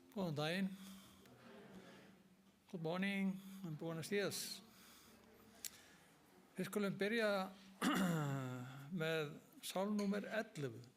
Góðan daginn. Good morning and buenos dias. Við skulum byrja með sálm númer 11.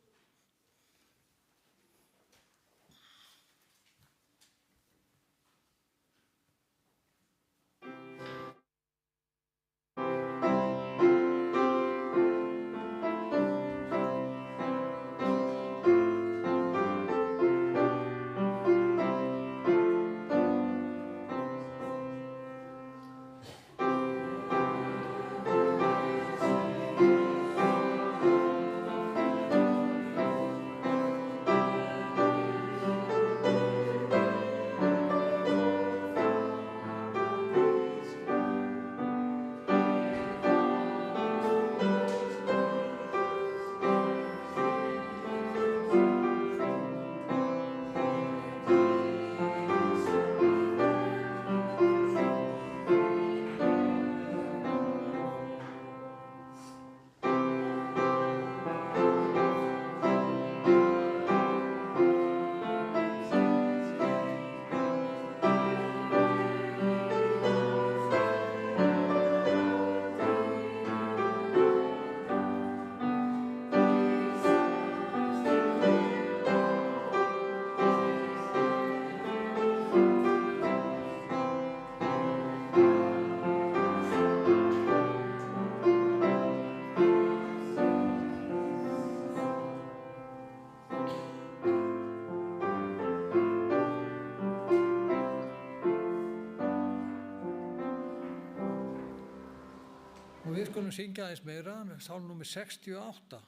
Og við skulum syngja aðeins meira með sálm númer 68.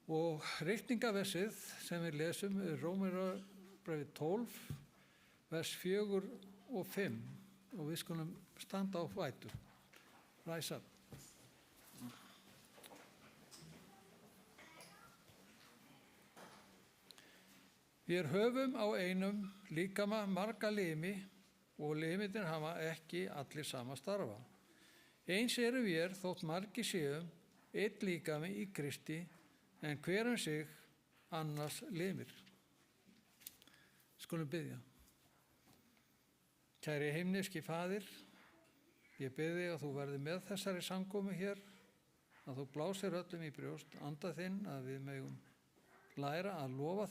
Og ritningaversið sem við lesum er Rómarbréfið 12, vers 4 og 5. Og við skulum standa á fætur. Rise up. Við höfum á einum líkama marga limi og limirnir hafa ekki allir sama starfa. Eins eru við þótt margir séum einn líkami í Kristi en hver sig annars limir. Skulum biðja. Kæri himneski Faðir, ég bið þig að þú verði með þessari samkomu hér, að þú blásir öllum í brjóst anda þinn, að við megum læra að lofa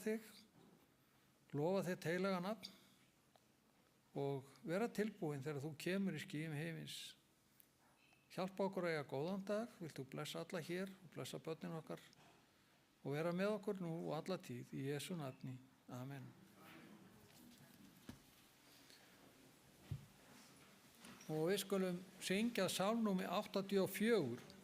þig heilaga nafn og vera tilbúin þegar þú kemur í skýjum heimins. Hjálpa okkur að eiga góðan dag, vilt þú blessa alla hér og blessa börnin okkar og vera með okkur nú og alla tíð í Jesú nafni. Amen. Og við skulum syngja sálmnúmer 84.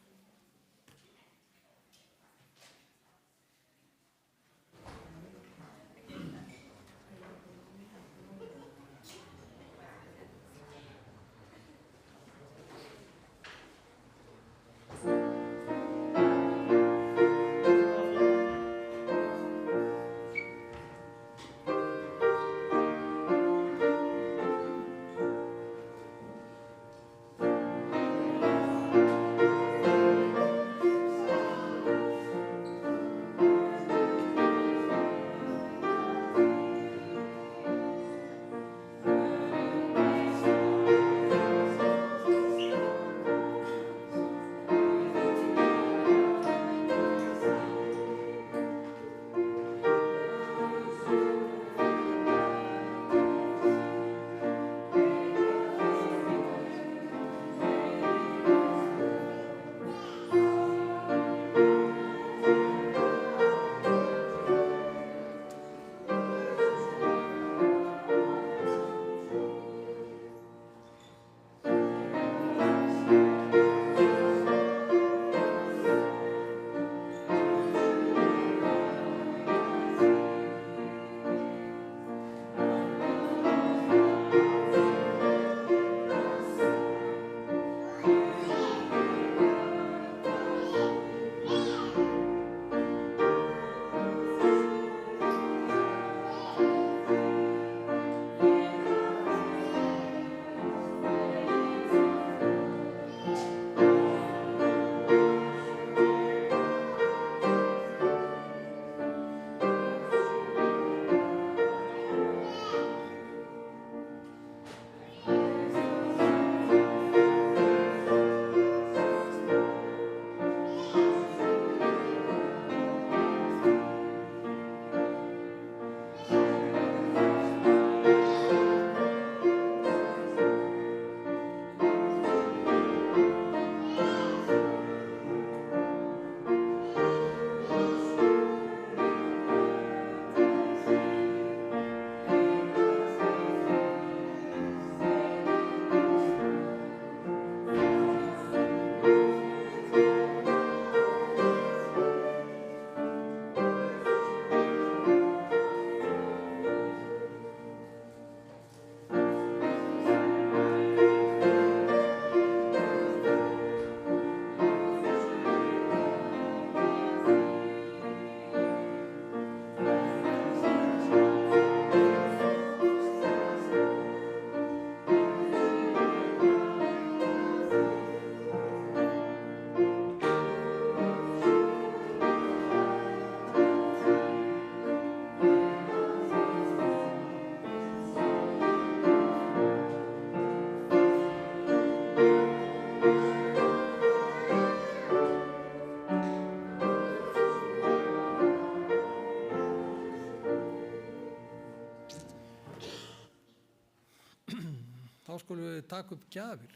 Þá skulum við taka upp gjafir.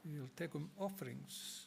We will take offerings.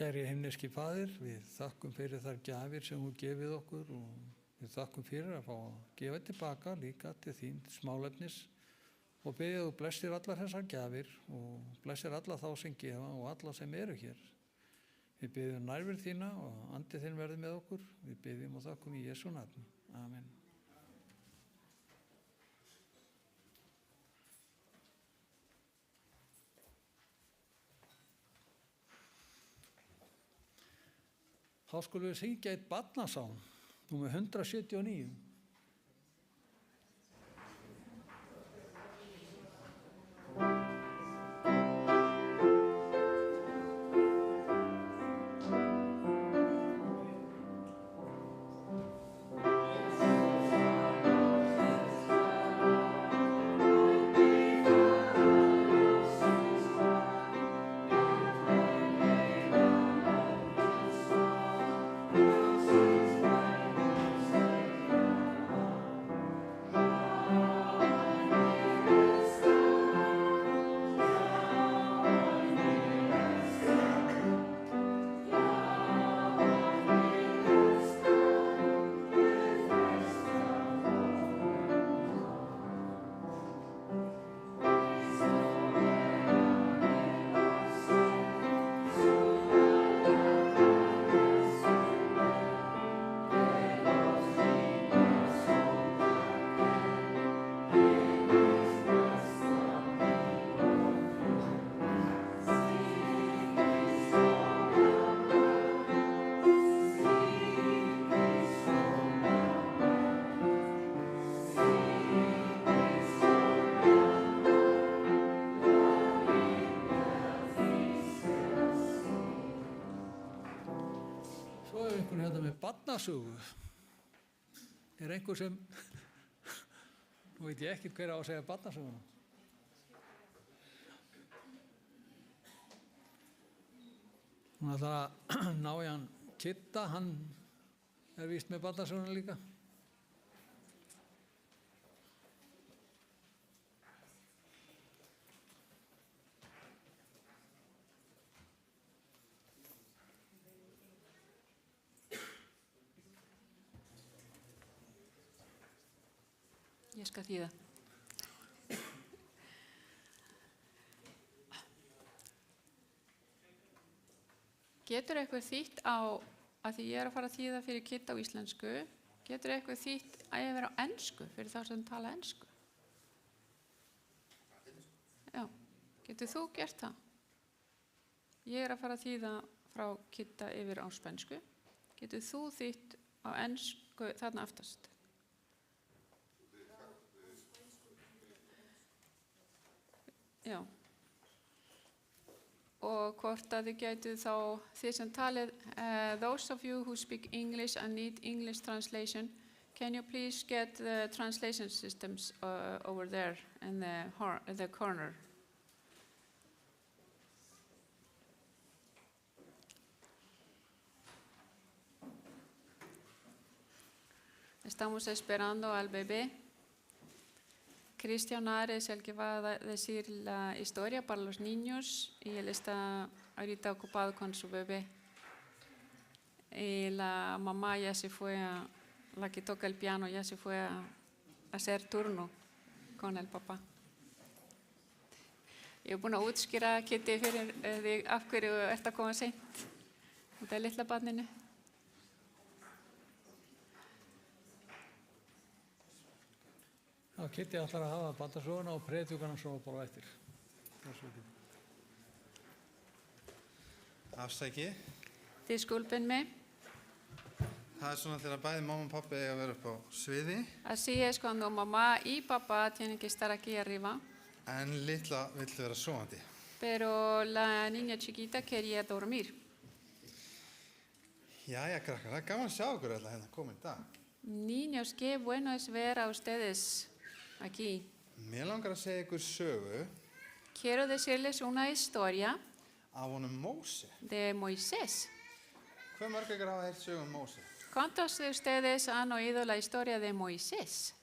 Kæri himneski Faðir, við þakkum fyrir þær gjafir sem þú gefið okkur og við þakkum fyrir að fá að gefa tilbaka líka til þín smálefnis og biðja þú blessir allar þessar gjafir og blessir alla þá sem gefa og alla sem eru hér. Við biðjum nærveru þína og andi þinn verði með okkur. Við biðjum og þakkum í Jesú nafni. Amen. Þá skulum við syngja eitt barnasálm, númer 179. Barnasögu. Einhver sem, nú veit ég ekki hver á að segja barnasöguna. Hún ætlar að ná í hann Kidda, hann víst með barnasöguna líka. Ég skal þýða. Getur eitthvað þýtt á, að því ég að fara að þýða fyrir Kidda á íslensku, getur eitthvað þýtt að ég vera á ensku fyrir þá sem tala ensku? Já, getur þú gert það? Ég að fara að þýða frá Kidda yfir á spænsku. Getur þú þýtt á ensku þarna aftast? Já. Og hvort að þið gætu þá, þið sem talið, those of you who speak English and need English translation, can you please get the translation systems over there in the corner? Estamos esperando al bebé. Cristian es el que va a decir la historia para los niños y él está ahorita ocupado con su bebé. Y la mamá ya se fue, la que toca el piano, ya se fue a hacer turno con el papá. Ég búin að útskýra Kitty fyrir þig af hverju ert að koma seint. Þetta litla barninu. Já, Kitty ætlar að hafa barnasöguna og predikana svo bara eftir. Afsæki. Disculpen mig. Það svona þegar bæði mamma og pappi eiga að vera upp á sviði. Así es cuando mamá y papá tienen que estar aquí arriba. En litla vill vera sofandi. Pero la niña chiquita quería dormir. Jæja, krakkar, það gaman að sjá okkur alltaf hérna komin í dag. Niños, qué bueno es ver a ustedes aquí. Mér langar að segja ykkur sögu. Quiero decirles una historia Af honum Móse. de Moisés. Hve mörg ykkur hafa heyrt sögu Móse? ¿Cuántos de ustedes han oído la historia de Moisés?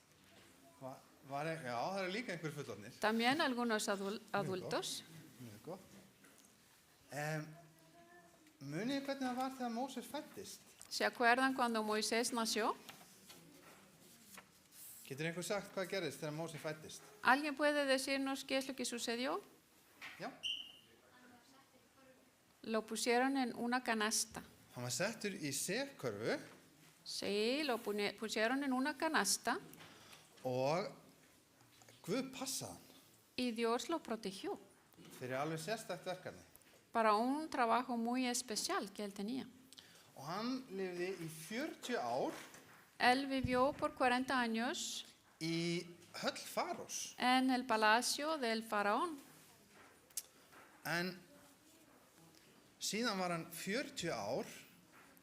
Já, það líka einhver fullorðnir. También algunos adultos. Mjög gott. Munið hvernig það var þegar Móses fæddist? ¿Se acuerdan cuando Moisés nació? Getur einhver sagt hvað gerðist þegar Móses fæddist? ¿Alguien puede decirnos qué es lo que sucedió? Já. Lo pusieron en una canasta. Hann var settur í sefkörfu Sí, pusieron en una canasta og Guð passaði hann y Dios lo protegió fyrir alveg sérstakt verkefni. para un trabajo muy especial que él tenía. Og hann lifði í 40 ár Él vivió por 40 años í höll Farós. en el palacio del faraón. En síðan var hann 40 ár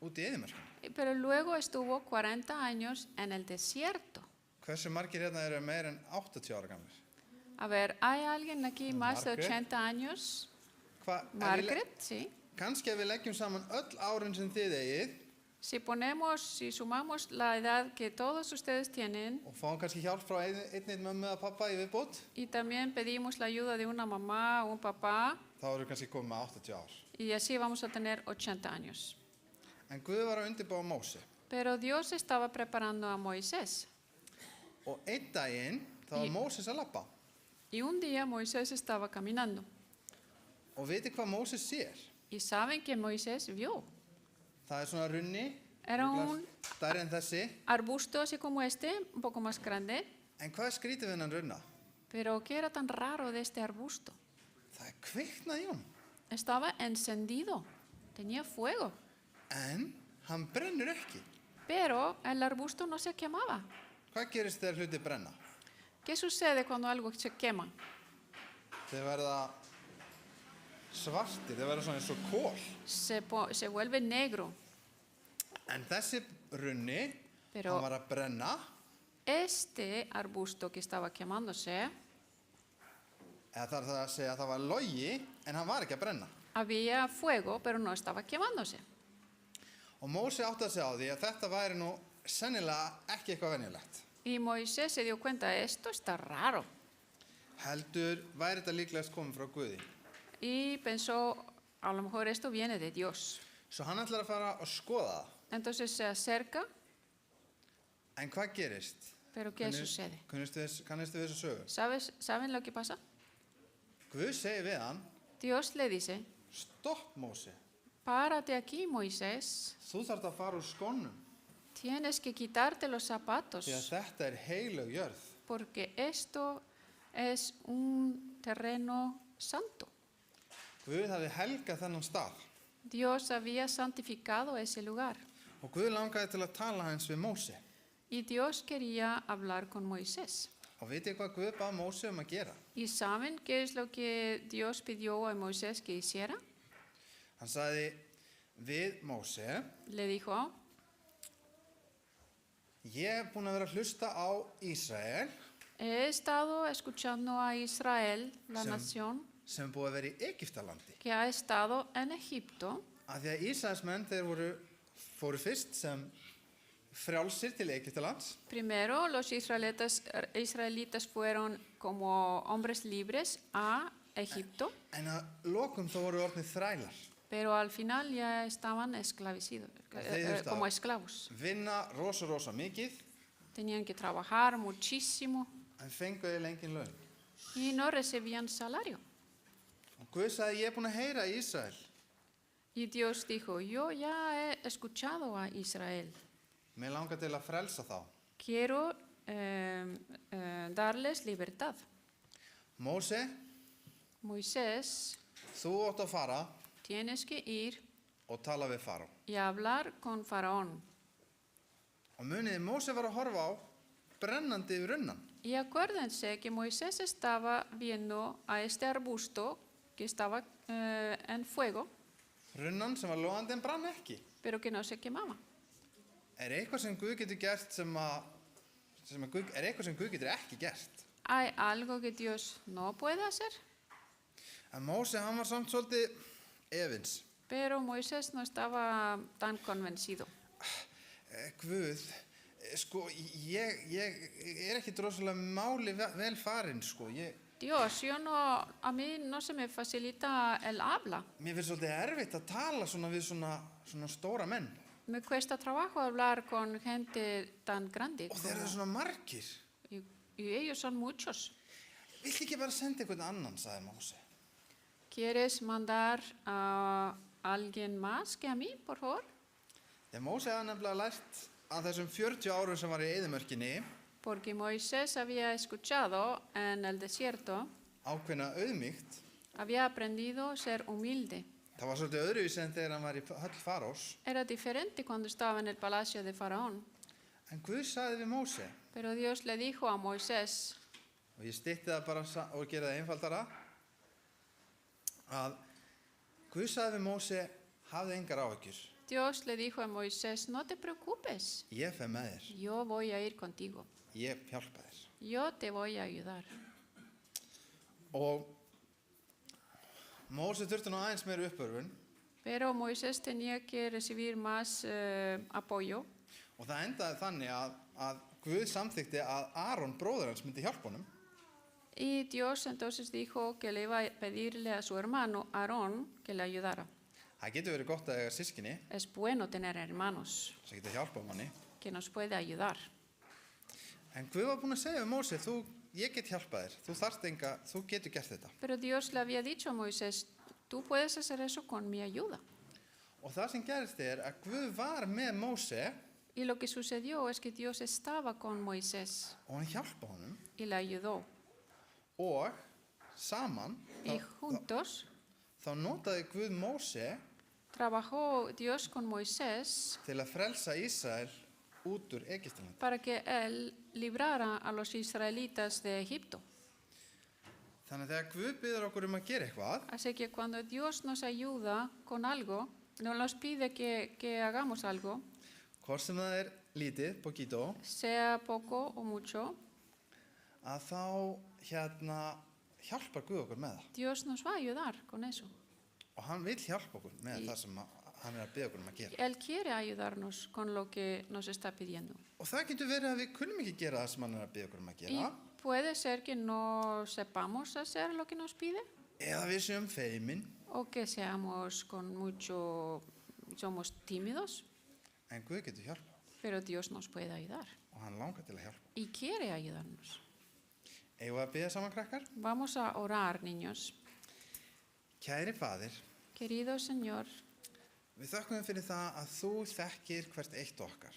út í eyðimörkinni. Pero luego estuvo 40 años en el desierto. Hversu margir hérna eru meir en 80 ára gamlir? A ver, ¿hay alguien aquí más de Margaret. 80 años? Ef við Margaret, sí. kannski ef við leggjum saman öll árin sem þið eigið Si sumamos la edad que todos ustedes tienen og fáum kannski hjálp frá einnig mömmu eða pappa í viðbót, y también pedimos la ayuda de una mamá o un papá þá eru við kannski komið með 80 ár. y así vamos a tener 80 años. En Guð var að undirbúa Móse. Pero Dios estaba preparando a Moisés Og einn daginn þá var Í- Móses að labba. y un día Moisés estaba caminando. Og viti hvað Móses sér? ¿Y saben que Moisés vio? Það svona runni, Era un stærri en þessi. arbusto así como este, un poco más grande. En hvað er skrítið við hennan runna? Pero ¿qué era tan raro de este arbusto? Það kviknaði í honum. Estaba encendido, tenía fuego, En hann brennur ekki. pero el arbusto no se quemaba. Hvað gerist þegar hluti brenna? ¿Qué sucede cuando algo se quema? Þeir verða svartir, þeir verða svona eins og kol. Se vuelve negro. En þessi runni, Pero- hann var að brenna, Este arbusto que estaba quemándose, eða þarf það að segja að það var logi, en hann var ekki að brenna. había fuego, pero no estaba quemándose. Og Móse áttaði sig á því að þetta væri nú sennilega ekki eitthvað venjulegt. Y Moisés se dio cuenta, esto está raro. Heldur væri þetta líklegast komið frá Guði. Y pensó, a lo mejor esto viene de Dios. Svo hann ætlar að fara að skoða það. Entonces se acerca, En hvað gerist? pero ¿qué sucede? Kannistu við þessu sögu? ¿Saben lo que pasa? Guð segir við hann, Dios le dice, stopp Móse, párate aquí, Moisés, þú þarft að fara úr skónum, tienes que quitarte los zapatos, því að þetta er heilög jörð. porque esto es un terreno santo. Guð hafi helgað þennan stað Dios había santificado ese lugar og Guð langaði til að tala hans við Móse. y Dios quería hablar con Moisés. Og vitið hvað Guð bað Móse að gera? ¿Y saben qué es lo que Dios pidió a Moisés que hiciera? Hann sagði við Móse, Le dijo, ég er búin að vera að hlusta á Ísrael he estado escuchando a Israel, la Sem- nación sem er búið að vera í Egyptalandi. que ha estado en Egipto, Af því að Ísraelsmenn þeir fóru fyrst sem frjálsir til Egyptalands primero los israelitas fueron como hombres libres a Egipto, en að lokum þá voru orðnir þrælar. pero al final ya estaban esclavecidos, como esclavos. Vinna rosa mikið Tenían que trabajar muchísimo en fenguði engin laun. y no recibían salario. Og Guð sagði, ég er búin að heyra í Ísrael. Y Dios dijo, yo ya he escuchado a Israel. Mér langar til að frelsa þá. Quiero darles libertad. Móse, Moisés, þú átt að fara tienes que ir og tala við Faró. y hablar con Faraón. Og muniði, Móse var að horfa á brennandi yfir runnan. Y acuérdense que Moisés estaba viendo a este arbusto que estaba en fuego, Runnan sem var logandi en brann ekki. pero que no se quemaba. Er eitthvað sem Guð getur gert er eitthvað sem Guð getur ekki gert? ¿Hay algo que Dios no puede hacer? En Móse, hann var samt svolítið efins. Pero Moisés no estaba tan convencido. Guð, sko, ég er ekki droslega máli vel farinn, sko. Dios, a mí no se me facilita el habla. Mér finnst svolítið erfitt að tala svona við svona stóra menn. Me cuesta trabajo hablar con gente tan grande. Og þeir eru svona margir. Y ellos son muchos. Viltu ekki bara senda einhvern annan, sagði Móse. ¿Quieres mandar a alguien más que a mí, por favor? Þegar Móse hafði nefnilega lært að þessum 40 árum sem var í eyðimörkinni Porque Moisés había escuchado en el desierto, ákveðna auðmýkt. había aprendido a ser humilde. Það var svolítið öðruvísi en þegar hann var í höll Farós. Era diferente cuando estaba en el palacio de Faraón. En Guð sagði við Móse, Pero Dios le dijo a Moisés, og ég stytti það bara og gera það einfaldara, að Guð sagði við Móse, hafðu engar áhyggjur. Dios le dijo a Moisés, no te preocupes, Ég fer með þér. yo voy a ir contigo. Ég hjálpa þér. Yo te voy a ayudar. Og Móse þurfti nú aðeins meira uppörfun Pero Moisés tenía que recibir más apoyo. og það endaði þannig að Guð samþykti að Aron bróðir hans myndi hjálpa honum. Y Dios entonces dijo que le iba a pedirle a su hermano Aarón que le ayudara. Það getur verið gott að eiga systkini Es bueno tener hermanos sem geta hjálpa manni. que nos puede ayudar. En Guð var búinn að segja við Móse, ég get hjálpað þér, þú getur gert þetta. Pero Dios le había dicho a Moisés, tú puedes hacer eso con mi ayuda. Og það sem gerist að Guð var með Móse Y lo que sucedió es que Dios estaba con Moisés og hann hjálpa honum y le ayudó. og saman Y juntos þá notaði Guð Móse trabajó Dios con Moisés til að frelsa Ísrael út úr Egyptalandi. para que él librara a los israelitas de Egipto. Þannig að þegar Guð biður okkur að gera eitthvað, Así que cuando Dios nos ayuda con algo, nos pide que hagamos algo, hvort sem það lítið, poquito, sea poco o mucho, að þá hjálpar Guð okkur með það. Dios nos va a ayudar con eso. Og hann vill hjálpa okkur með það sem hann að biðja okkur að gera. Él quiere ayudarnos con lo que nos está pidiendo. Og það getur verið að við kunnum ekki gera það sem hann að biðja okkur að Y gera, puede ser que no sepamos hacer lo que nos pide, eða við séum feimin, o que somos tímidos, en Guð getur hjálpa pero Dios nos puede ayudar og hann langar til að hjálpa. y quiere ayudarnos. Eigum við að biðja saman, krakkar? Vamos a orar, niños. Kæri faðir, Querido Señor, við þökkum fyrir það að þú þekkir hvert eitt okkar.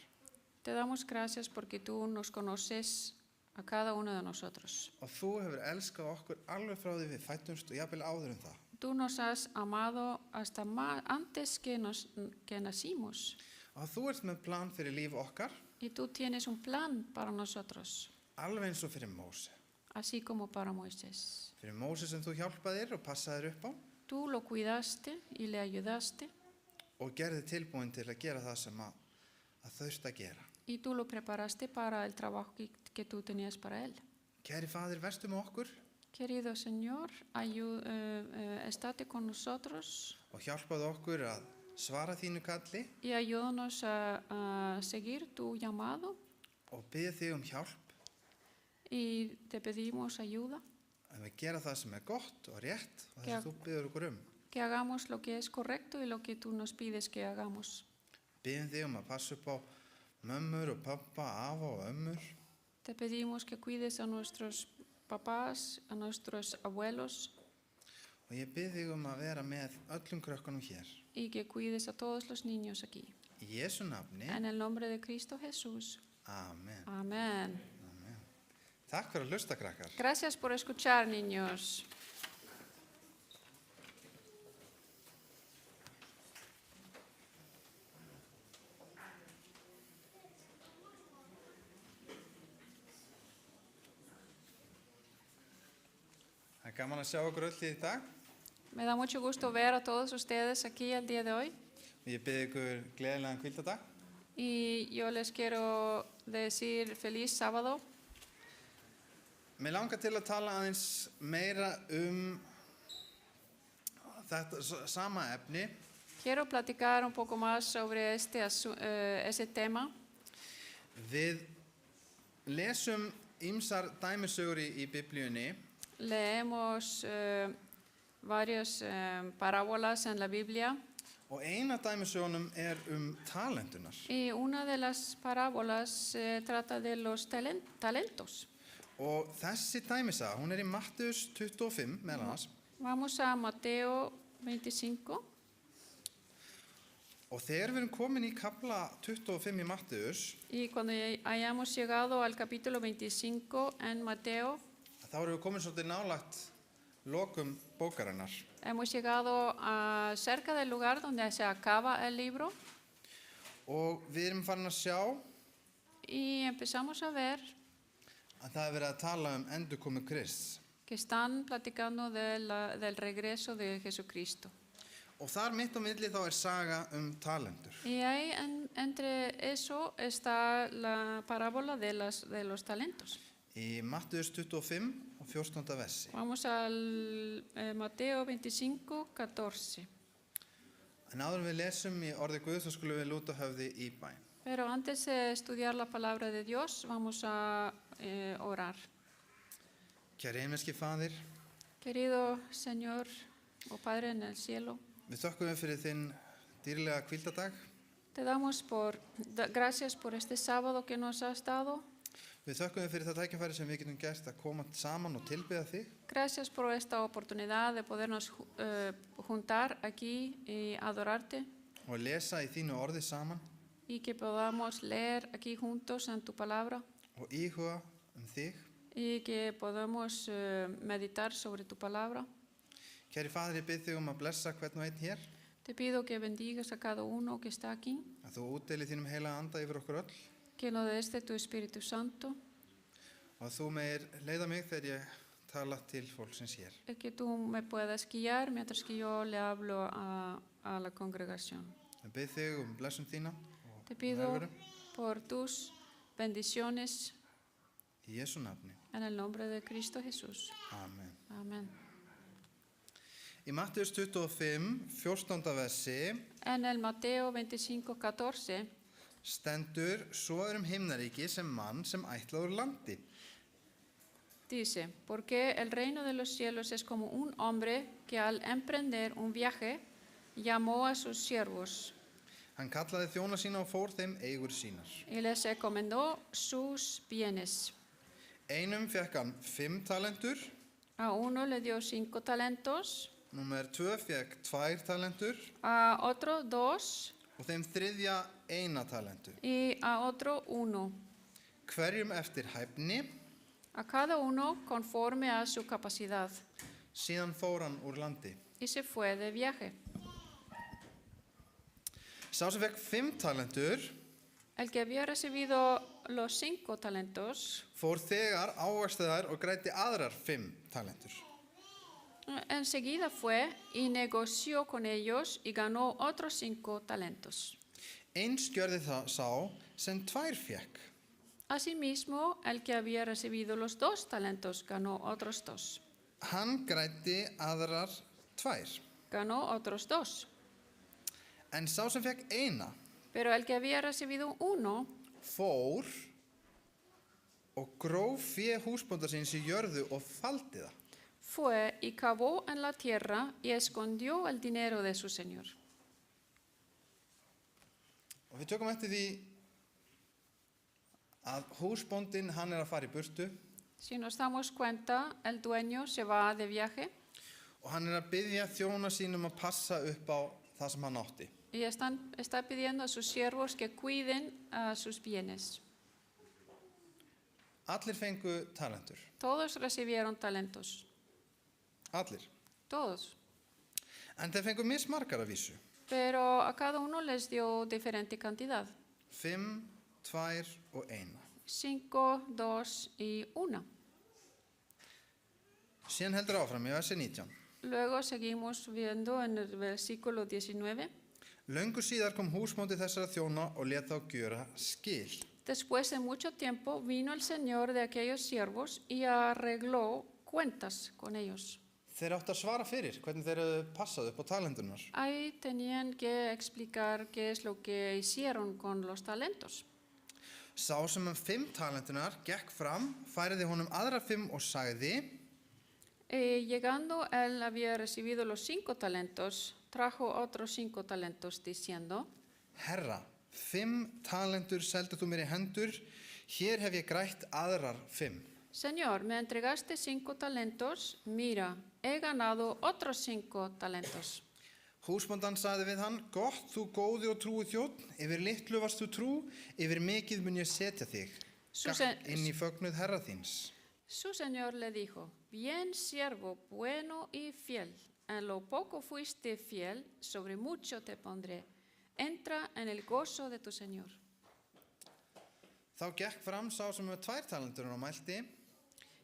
te damos gracias porque tú nos conoces a cada uno de nosotros. Og þú hefur elskað okkur alveg frá því við fættumst og jafnvel áður það. Tú nos has amado hasta antes que nacimos. Og þú ert með plan fyrir líf okkar, Y tú tienes un plan para nosotros, alveg eins og fyrir Móse. así como para Moisés. Fyrir Móse sem þú hjálpaðir og passaðir upp á Tú lo cuidaste y le ayudaste, og gerði tilbúin til að gera það sem að þurfti að gera. y tú lo preparaste para el trabajo que tú tenías para él. Kæri faðir, vertu með okkur Querido Señor, estate con nosotros og hjálpaðu okkur að svara þínu kalli y ayúdanos a seguir tu llamado, og biðja þig hjálp y te pedimos ayuda, að við gera það sem gott og rétt og það Já. sem þú biður okkur que hagamos lo que es correcto y lo que tú nos pides que hagamos. Biðjum þig að passa upp á mömmur og pappa, afa og ömmur Te pedimos que cuides a nuestros papás, a nuestros abuelos, og ég bið þig að vera með öllum krökkunum hér. y que cuides a todos los niños aquí. Í Jesú nafni, En el nombre de Cristo Jesús. amen. Amén. Takk fyrir að hlusta, krakkar. Gracias por escuchar, niños. Það er gaman að sjá okkur öll í dag Me da mucho gusto ver a todos ustedes aquí el día de hoy. og ég bið ykkur gleðilegan hvíldardag. Y yo les quiero decir feliz sábado. Mér langar til að tala aðeins meira þetta sama efni. Quiero platicar un poco más sobre ese tema. Við lesum ýmsar dæmisögur í Biblíunni leemos varias parábolas en la Biblia og ein af dæmisögunum talentunar. y una de las parábolas se trata de los talentos. Og þessi dæmisaga, hún í Mattheus 25 meðal annars. Vamos a Mateo 25 Og þegar við erum komin í kafla 25 í Mattheus, y cuando hayamos llegado al capítulo 25 en Mateo, þá erum við komin svolítið nálægt lokum bókarinnar. hemos llegado cerca del lugar donde se acaba el libro Og við erum farin að sjá y empezamos a ver að það verið að tala endurkomu Krists. que están platicando del regreso de Jesucristo. Og þar mitt á milli þá saga talentur. Y ahí entre eso está la parábola de los talentos. Í Mattheus 25 og 14. versi. Vamos al Mateo 25, 14. En áður en við lesum í orði Guðs þá skulum við lúta höfði í bæn. Pero antes de estudiar la palabra de Dios, vamos a orar. Kæri himneski Faðir, Querido Señor o Padre en el cielo, við þökkum við fyrir þinn dýrlega hvíldardag. te damos gracias por este sábado que nos has dado. Við þökkum við fyrir það tækifæri sem við getum gert að koma saman og tilbiðja þig. Gracias por esta oportunidad de podernos juntar aquí y adorarte Og lesa í þínu orði saman y que podamos leer aquí juntos en tu palabra og íhuga þig. y que podamos meditar sobre tu palabra. Kæri Faðir, ég bið þig að blessa hvern og einn hér. Te pido que bendigas a cada uno que está aquí, Að þú útdeili þínum heilaga anda yfir okkur öll. que nos des de tu Espíritu Santo, Og að þú meir leiða mig þegar ég tala til fólksins hér. y que tú me puedas guiar mientras que yo le hablo a la congregación. Ég bið þig blessun þína Te og pido nærveru. por tus bendiciones Í Jesú nafni. en el nombre de Cristo Jesús. Amen. Amén. Í Mattheus 25, 14. versi En el Mateo 25, 14 stendur: Svo himnaríki sem mann sem ætlaði úr landi. dice, porque el reino de los cielos es como un hombre que al emprender un viaje llamó a sus siervos Hann kallaði þjóna sína og fór þeim eigur sínar. y les encomendó sus bienes. Einum fékk hann 5 talentur, A uno le dio 5 talentos, númer 2 fékk 2 talentur a otro 2 og þeim þriðja 1 talentur. y a otro 1, Hverjum eftir hæfni, a cada uno conforme a su capacidad, síðan fór hann úr landi. y se fue de viaje. Sá sem fékk 5 talentur El que había recibido los 5 talentos, fór þegar ávaxtaði þær og græddi aðrar 5 talentur. enseguida fue y negoció con ellos y ganó otros 5 talentos. Eins gjörði það sá sem 2 fékk. Asimismo, el que había recibido los 2 talentos ganó otros 2. Hann græddi aðrar 2. Ganó otros 2. En sá sem fékk 1 Pero el que había recibido 1 fór og gróf fé húsbónda síns í jörðu og faldi það. fue y cavó en la tierra y escondió el dinero de su señor. Og við tökum eftir því að húsbóndinn hann að fara í burtu Si nos damos cuenta, el dueño se va de viaje og hann að biðja þjóna sínum að passa upp á það sem hann átti. y está pidiendo a sus siervos que cuiden a sus bienes. Allir fengu talentur. Todos recibieron talentos, Allir. todos. En þeir fengu mismargar að vísu. Pero a cada uno les dio diferente cantidad. 5, 2 og 1. 5, 2 y 1. Síðan heldur áfram í versi 19. Luego seguimos viendo en el versículo 19. Löngu síðar kom húsbóndi þessara þjóna og lét þá gjöra skil. Después de mucho tiempo vino el señor de aquellos siervos y arregló cuentas con ellos. Þeir áttu að svara fyrir hvernig þeir hefðu passað upp á talentunar. Ahí tenían que explicar qué es lo que hicieron con los talentos. Sá sem 5 talentunar gekk fram, færiði honum aðra 5 og sagði: Llegando, él había recibido los 5 talentos, trajo otros 5 talentos, diciendo, Herra, 5 talentur seldu þú mér í hendur, hér hef ég grætt aðrar 5. Señor, me entregaste 5 talentos, mira, he ganado otros 5 talentos. Húsbóndan sagði við hann, gott þú góði og trúi þjónn, yfir litlu varst þú trú, yfir mikið mun ég setja þig, gakk inn í fögnuð herra þíns. Su señor le dijo, bien siervo, bueno y fiel, en lo poco fuiste fiel, sobre mucho te pondré, entra en el gozo de tu señor. Þá gekk fram sá sem með 2 talentur og mælti,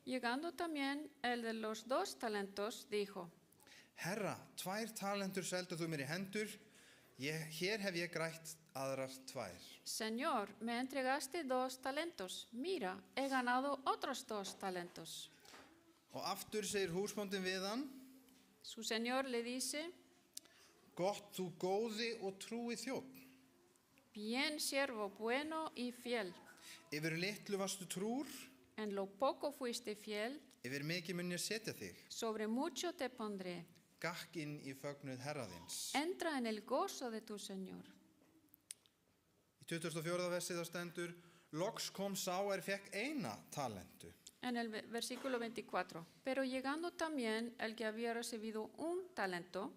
Llegando también el de los 2 talentos, dijo, Herra, 2 talentur seldu þú mér í hendur, hér hef ég grætt aðrar 2. Señor, me entregaste 2 talentos, mira, he ganado otros 2 talentos. Og aftur segir húsbóndin við hann, Su señor le dice, gott þú góði og trúi þjónn, bien siervo, bueno y fiel, yfir litlu varstu trúr, en lo poco fuiste fiel, yfir mikið mun ég setja þig, sobre mucho te pondré, gakk inn í fögnuð herra þíns. entra en el gozo de tu señor. Í 24. versið þá stendur, loks kom sá fekk 1 talentu. En el versículo 24, pero llegando también el que había recibido 1 talento,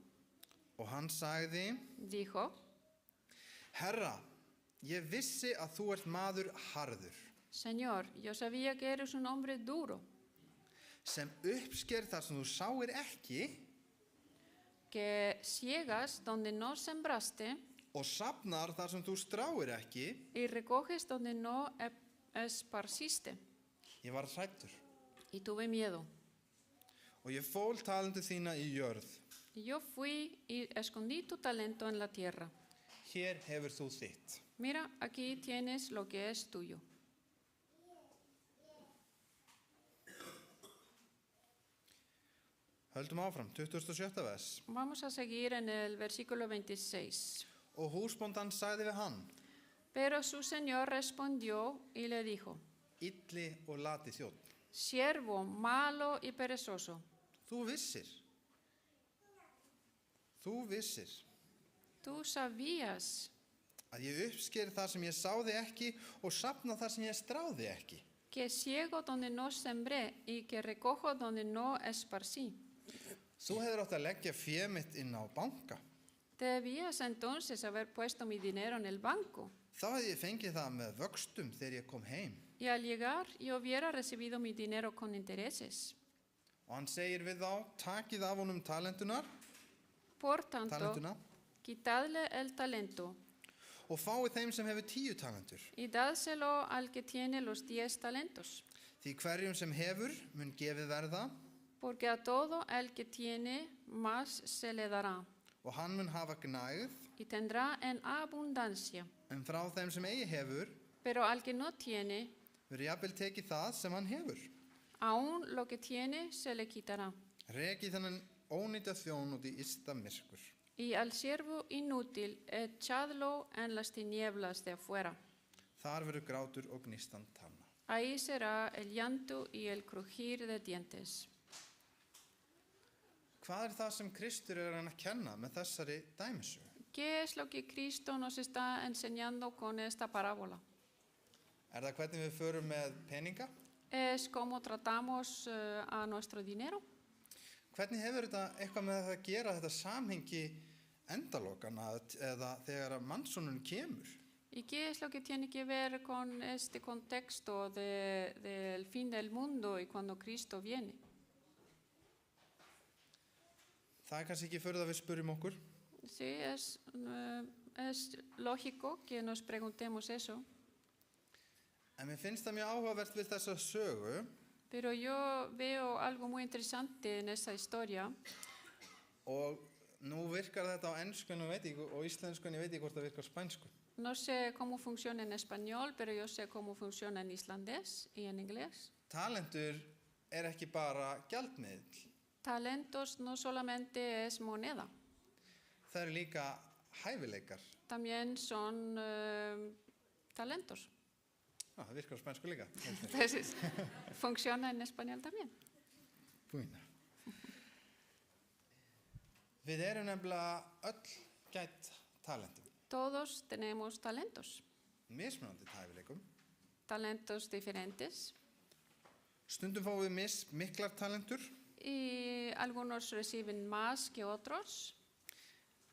Og hann sagði, dijo, Herra, ég vissi að þú ert maður harður, Señor, yo sabía que eres un hombre duro, sem uppsker þar sem þú sáir ekki que ciegas donde no sembraste og safnar þar sem þú stráir ekki. y recoges donde no esparciste. Ég var hræddur Y tuve miedo. og ég fól talentu þína í jörð. Y yo fui y escondí tu talento en la tierra. Hér hefur þú þitt. Mira, aquí tienes lo que es tuyo. Höldum áfram, 27. vers. Vamos a seguir en el versículo 26. Og húsbóndan sagði við hann, Pero su señor respondió y le dijo, illi og lati þjónn. siervo malo y perezoso, Þú vissir tú sabías að ég uppsker það sem ég sáði ekki og safna það sem ég stráði ekki. que ciego donde no sembré y que recojo donde no esparcí. Þú hefur átt að leggja fé mitt inn á banka. Debías entonces haber puesto mi dinero en el banco Þá hefði ég fengið það með vöxtum þegar ég kom heim. y al llegar yo hubiera recibido mi dinero con intereses. Og hann segir við þá, takið af honum talentuna Por tanto, quitadle el talento og fáið þeim sem hefur 10 talentur. y dádselo al que tiene los 10 talentos. Því hverjum sem hefur mun gefið verða Porque a todo el que tiene, más se le dará, og hann mun hafa gnægð, y tendrá en abundancia. en frá þeim sem eigi hefur Pero al que no tiene, verður jafnvel tekið það sem hann hefur. aún lo que tiene se le quitará. Rekið þennan ónýta þjón út í ysta myrkur. Y al siervo inútil, echadlo en las tinieblas de afuera. Þar verður grátur og gnistan tanna. Ahí será el llanto y el crujir de dientes. Hvað það sem Kristur að kenna með þessari dæmisögu? ¿Qué es lo que Cristo nos está enseñando con esta parábola? Það hvernig við förum með peninga? Es cómo tratamos a nuestro dinero. Hvernig hefur þetta eitthvað með það að gera þetta samhengi endalokana eða þegar að mannssonurinn kemur? ¿Y qué es lo que tiene que ver con este contexto del fin del mundo y cuando Cristo viene? Það kannski ekki fyrir að við spyrjum okkur. Sí, es lógico que nos preguntemos eso. En mér finnst það mjög áhugavert við þessa sögu. Pero yo veo algo muy interesante en esta historia. Og nú virkar þetta á enskunni og íslenskunni, ég veit ekki hvort það virkar á spænsku. No sé cómo funciona en español, pero yo sé cómo funciona en islandés y en inglés. Talentur ekki bara gjaldmiðl. Talentos no solamente es moneda, Það líka hæfileikar. también son talentos. Það virkar á spænsku líka. Entonces, funciona en español también. Búina. Við erum nefnilega öll gætt talentum, Todos tenemos talentos, mismunandi hæfileikum. talentos diferentes, Stundum fáum við miklar talentur, y algunos reciben más que otros,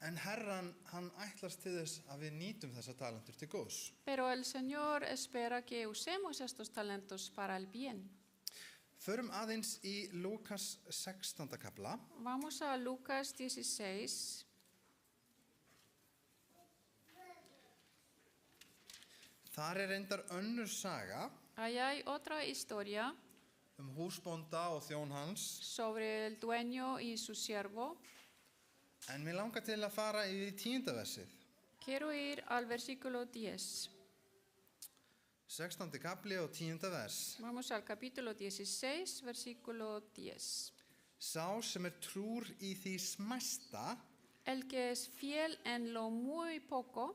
en Herran, hann ætlast til þess að við nýtum þessa talentur til góðs. pero el Señor espera que usemos estos talentos para el bien. Förum aðeins í Lúkas 16. kapla. Vamos a Lucas 16. Þar reyndar önnur saga Allá hay otra historia húsbónda og þjón hans, sobre el dueño y su siervo. en mér langar til að fara yfir í 10. versið. Quiero ir al versículo 10. 16. kapli og 10. vers. Vamos al capítulo 16, versículo 10. Sá sem trúr í því smæsta El que es fiel en lo muy poco,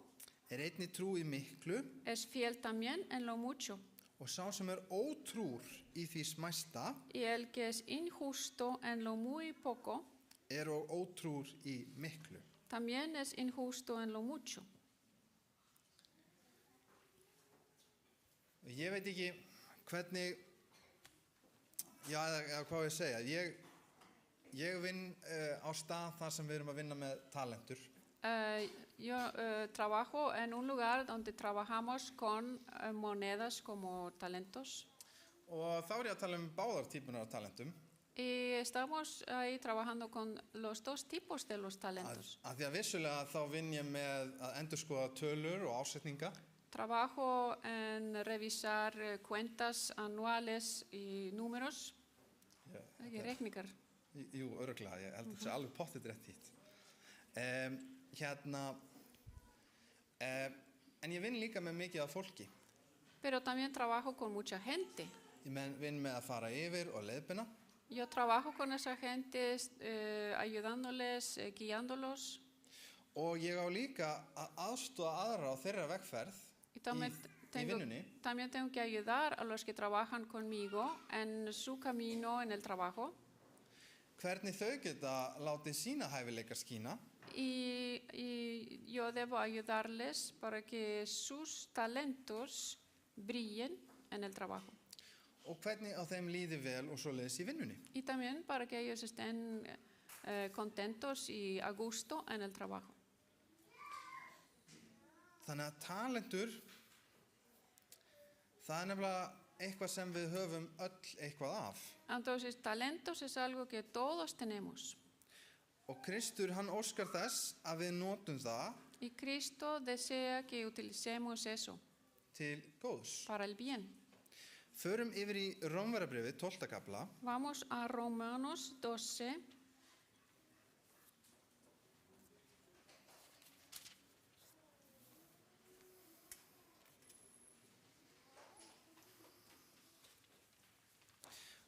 einnig trú í miklu, es fiel también en lo mucho. og sá sem ótrúr í því smæsta Y el que es injusto en lo muy poco, og ótrúr í miklu. también es injusto en lo mucho. Ég veit ekki hvernig, eða hvað ég segja, ég vinn á stað þar sem við erum að vinna með talentur. Yo trabajo en un lugar donde trabajamos con monedas como talentos. Og þá ég að tala báðar típunar af talentum. Y estamos ahí trabajando con los dos tipos de los talentos. Af því að vissulega þá vinn ég með að endurskoða tölur og ásetninga. Trabajo en revisar cuentas anuales y números. Ekki reikningar. Jú, örugglega, ég held að þetta sé alveg pottið rétt hitt. En ég vinn líka með mikið af fólki. Pero también trabajo con mucha gente. Ég vinn með að fara yfir og leiðbeina. Yo trabajo con esa gente ayudándoles, guiándolos. Og ég á líka að aðstoða aðra á þeirra vegferð Y también í vinnunni. También tengo que ayudar a los que trabajan conmigo en su camino en el trabajo. Hvernig þau geta látið sína hæfileika skína. Y yo debo ayudarles para que sus talentos brillen en el trabajo. Og hvernig á þeim líði vel og svoleiðis í vinnunni. Y también para que ellos estén contentos y a gusto en el trabajo. Þannig að talentur, það nefnilega eitthvað sem við höfum öll eitthvað af. Entonces, talentos es algo que todos tenemos. Og Kristur, hann óskar þess að við notum það Y Cristo desea que utilicemos eso til góðs. para el bien. Förum yfir í Rómverjabréfið 12. kapla. Vamos a Romanos 12.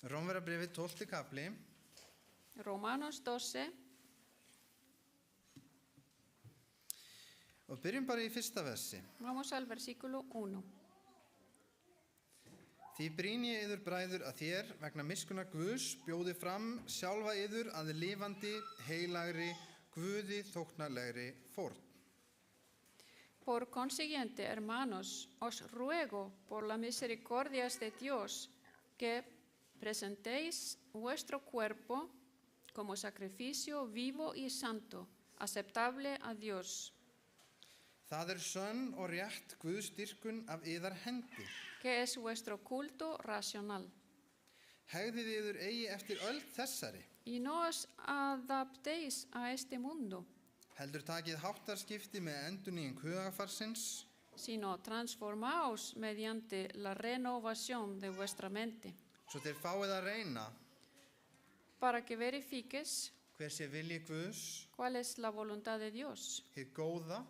Rómverjabréfið 12. kapli. Romanos 12. Og byrjum bara í fyrsta versi. Vamos al versículo 1. Því brýni ég yður bræður að þér vegna miskunnar Guðs bjóði fram sjálfa yður að lifandi, heilagri, Guði þóknarlegri fórn. Por consiguiente, hermanos, os ruego por las misericordias de Dios que presentéis vuestro cuerpo como sacrificio vivo y santo, aceptable a Dios. Það sönn og rétt Guðsdýrkun af yðar hendi. Que es vuestro culto racional. Hegðið yður eigi eftir öld þessari. Y no os adaptéis a este mundo, Heldur takið háttarskipti með endurnýjun hugarfarsins, sino transformaos mediante la renovación de vuestra mente, svo þeir fáið að reyna para que verifiques hver sé vilji Guðs, cuál es la voluntad de Dios, hið góða,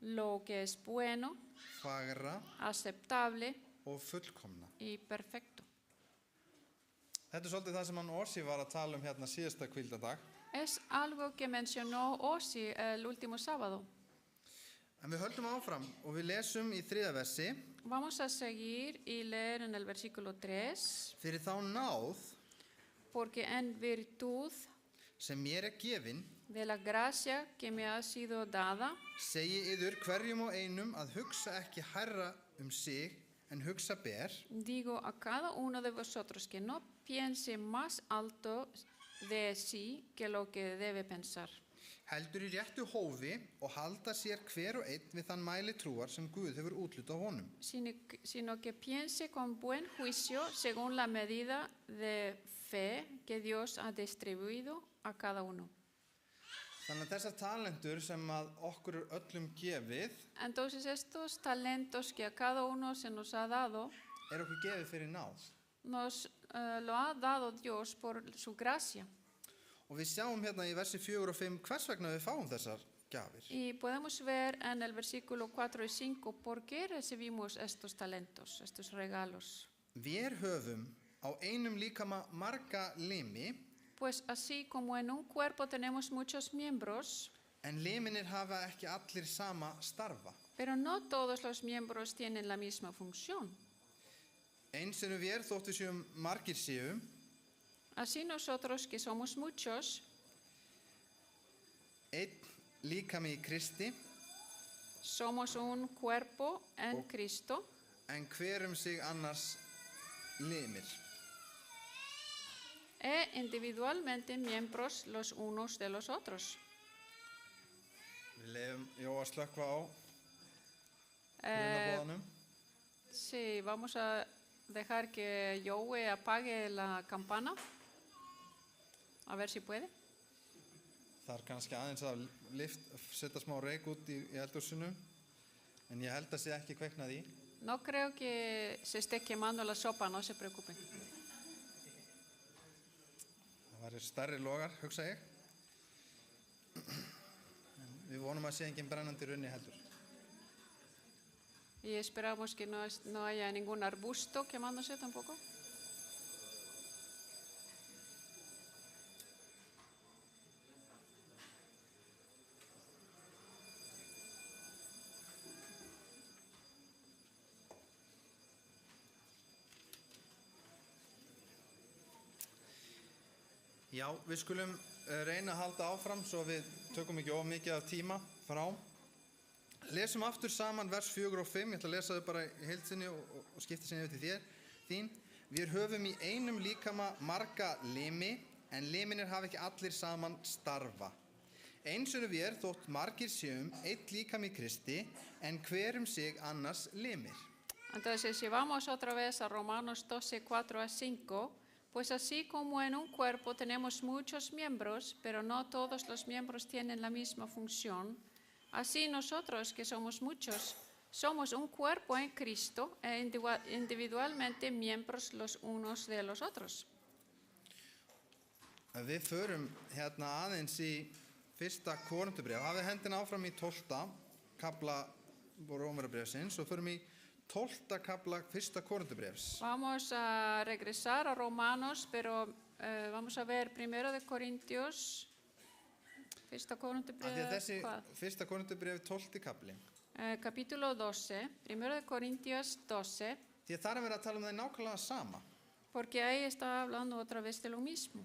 lo que es bueno, fagra aceptable og fullkomna. y perfecto. Þetta svolítið það sem hann Orsi var að tala hérna síðasta hvíldardag. Es algo que mencionó Osi el último sábado. En við höldum áfram og við lesum í 3. versi. Vamos a seguir y leer en el versículo 3. Fyrir þá náð Porque en virtud sem mér gefin de la gracia que me ha sido dada, segi yður hverjum og einum að hugsa ekki hærra sig en hugsa ber, digo a cada uno de vosotros que no piense más alto de sí que lo que debe pensar, heldur í réttu hófi og halda sér hver og einn við þann mæli trúar sem Guð hefur útlutað honum. sino que piense con buen juicio según la medida de fe que Dios ha distribuido a cada uno. Þannig að þessar talentur sem að okkur öllum gefið Entonces estos talentos que a cada uno se nos ha dado, okkur gefið fyrir náð. nos lo ha dado Dios por su gracia. Og við sjáum hérna í versi 4 og 5 hvers vegna við fáum þessar gjafir. Y podemos ver en el versículo 4 y 5 por qué recibimos estos talentos, estos regalos. Vér höfum á einum líkama marga limi, Pues así como en un cuerpo tenemos muchos miembros, en liminir hafa ekki allir sama starfa. pero no todos los miembros tienen la misma función. Eins eru vér þótt við séum margir séum, Así nosotros que somos muchos, einn líkami í Kristi, somos un cuerpo en Cristo, en hver sig annars limir. e individualmente miembros los unos de los otros. Við lefum Jóa slökkva á brunabóðanum. Sí, vamos a dejar que Joe apague la campana, a ver si puede. Það kannski aðeins að setja smá reyk út í eldhúsinu, en ég held að sé ekki kveiknað í. No creo que se esté quemando la sopa, no se preocupen. Það væri stærri logar, hugsa ég. En við vonum að sé engin brennandi runni heldur. Y esperamos que no haya ningún arbusto quemándose tampoco. Já, við skulum reyna að halda áfram svo við tökum ekki of mikið af tíma frá. Lesum aftur saman vers 4 og 5, ég ætla að lesa þau bara í heild sinni og skipta sinni yfir til þín. Við höfum í einum líkama marga limi, en liminir hafa ekki allir saman starfa. Eins eru við þótt margir séum einn líkami í Kristi, en hver sig annars limir. Entonces, si vamos otra vez a Romanos 12, 4 a 5, pues así como en un cuerpo tenemos muchos miembros, pero no todos los miembros tienen la misma función, así nosotros, que somos muchos, somos un cuerpo en Cristo e individualmente miembros los unos de los otros. Við förum hérna aðeins í 1. Korinthubréf. Hafið hendina áfram í 12. kafla Rómverjabréfsins og förum í 12. kafla 1. Korinthubréfs. Vamos a regresar a Romanos, pero vamos a ver 1 Corintios, 1 Corinthubréf, Þessi 1. Korinthubréf 12. kafli. capítulo 12, 1 Corintios 12, Því að þar verið að tala það nákvæmlega sama. porque ahí está hablando otra vez de lo mismo.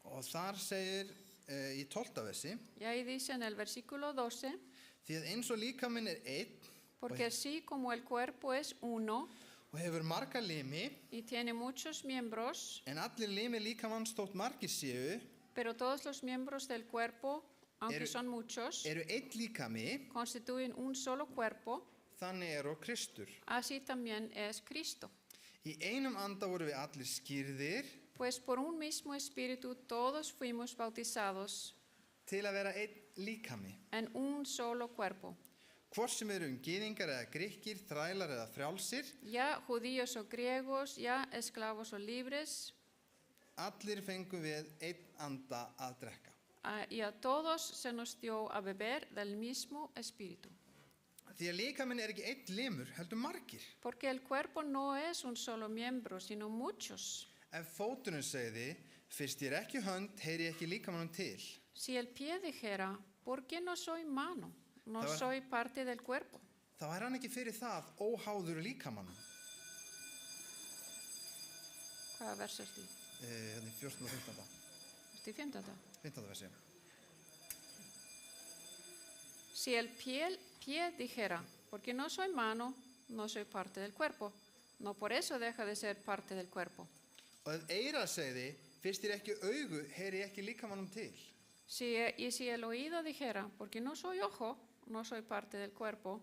Og þar segir í 12. versi, Y ahí dice en el versículo 12, því að eins og líkaminn einn porque así como el cuerpo es uno og hefur marga limi, y tiene muchos miembros, en allir limi líkamanns þótt margir séu, pero todos los miembros del cuerpo, aunque son muchos, eru einn líkami, constituyen un solo cuerpo, þannig og Kristur. así también es Cristo. Í einum anda voru við allir skírðir Pues por un mismo espíritu todos fuimos bautizados til að vera einn líkami. en un solo cuerpo, Hvort sem eru gyðingar eða grikkir, þrælar eða frjálsir, ya judíos o griegos, ya esclavos o libres, allir fengu við einn anda að drekka. y a todos se nos dio a beber del mismo espíritu. Því að líkaminn ekki einn limur, heldur margir. Porque el cuerpo no es un solo miembro, sino muchos. Ef fóturinn segði, fyrst ég ekki hönd, heyri ég ekki líkamannum til. Si el pie dijera, ¿por qué no soy mano? No Estaba- soy parte del cuerpo. Þá er hann ekki fyrir það óháður líkamannum. Hvaða vers er því? Þannig 14. og 15. Ertu í 15. 15. versi. Si el pie dijera, porque no soy mano, no soy parte del cuerpo, no por eso deja de ser parte del cuerpo. Og ef eyrað segði, fyrst þér ekki augu, heyri ég ekki líkamanum til. Y si el oído dijera, porque no soy ojo, no soy parte del cuerpo,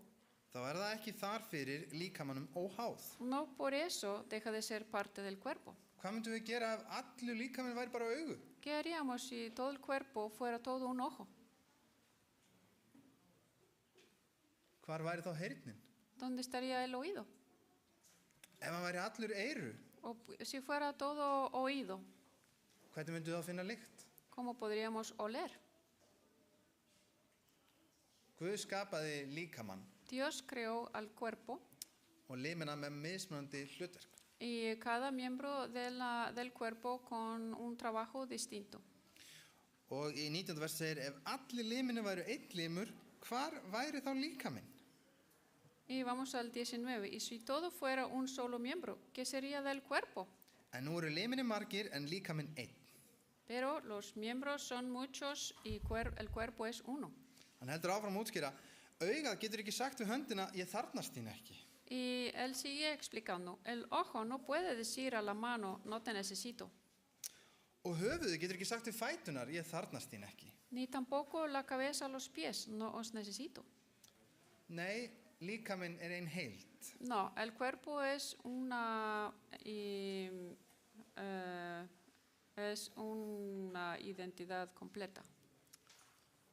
Þá það ekki þar fyrir líkamanum óháð. no por eso deja de ser parte del cuerpo. Hvað myndum við gera ef allur líkaminn væri bara augu? ¿Qué haríamos si todo el cuerpo fuera todo un ojo? Hvar væri þá heyrnin? ¿Dónde estaría el oído? Ef hann væri allur eyru, O si fuera todo oído, hvernig myndum við þá finna lykt? ¿cómo podríamos oler? Guð skapaði líkamann Dios creó al cuerpo og limina með mismunandi hlutverk. y cada miembro del cuerpo con un trabajo distinto. Og í 19. vers segir, ef allir liminni væru einn limur, hvar væri þá líkaminn? Y vamos al 19. Y si todo fuera un solo miembro, ¿qué sería del cuerpo? En nú eru liminni margir en líkaminn einn. Pero los miembros son muchos y el cuerpo es uno. Hann heldur áfram að útskýra, augað getur ekki sagt við höndina, ég þarfnast þín ekki. Y él sigue explicando, el ojo no puede decir a la mano, no te necesito. Og höfuðið getur ekki sagt við fætunar, ég þarfnast þín ekki. Ni tampoco la cabeza a los pies, no os necesito. Nei, líkaminn ein heild. No, el cuerpo es una identidad completa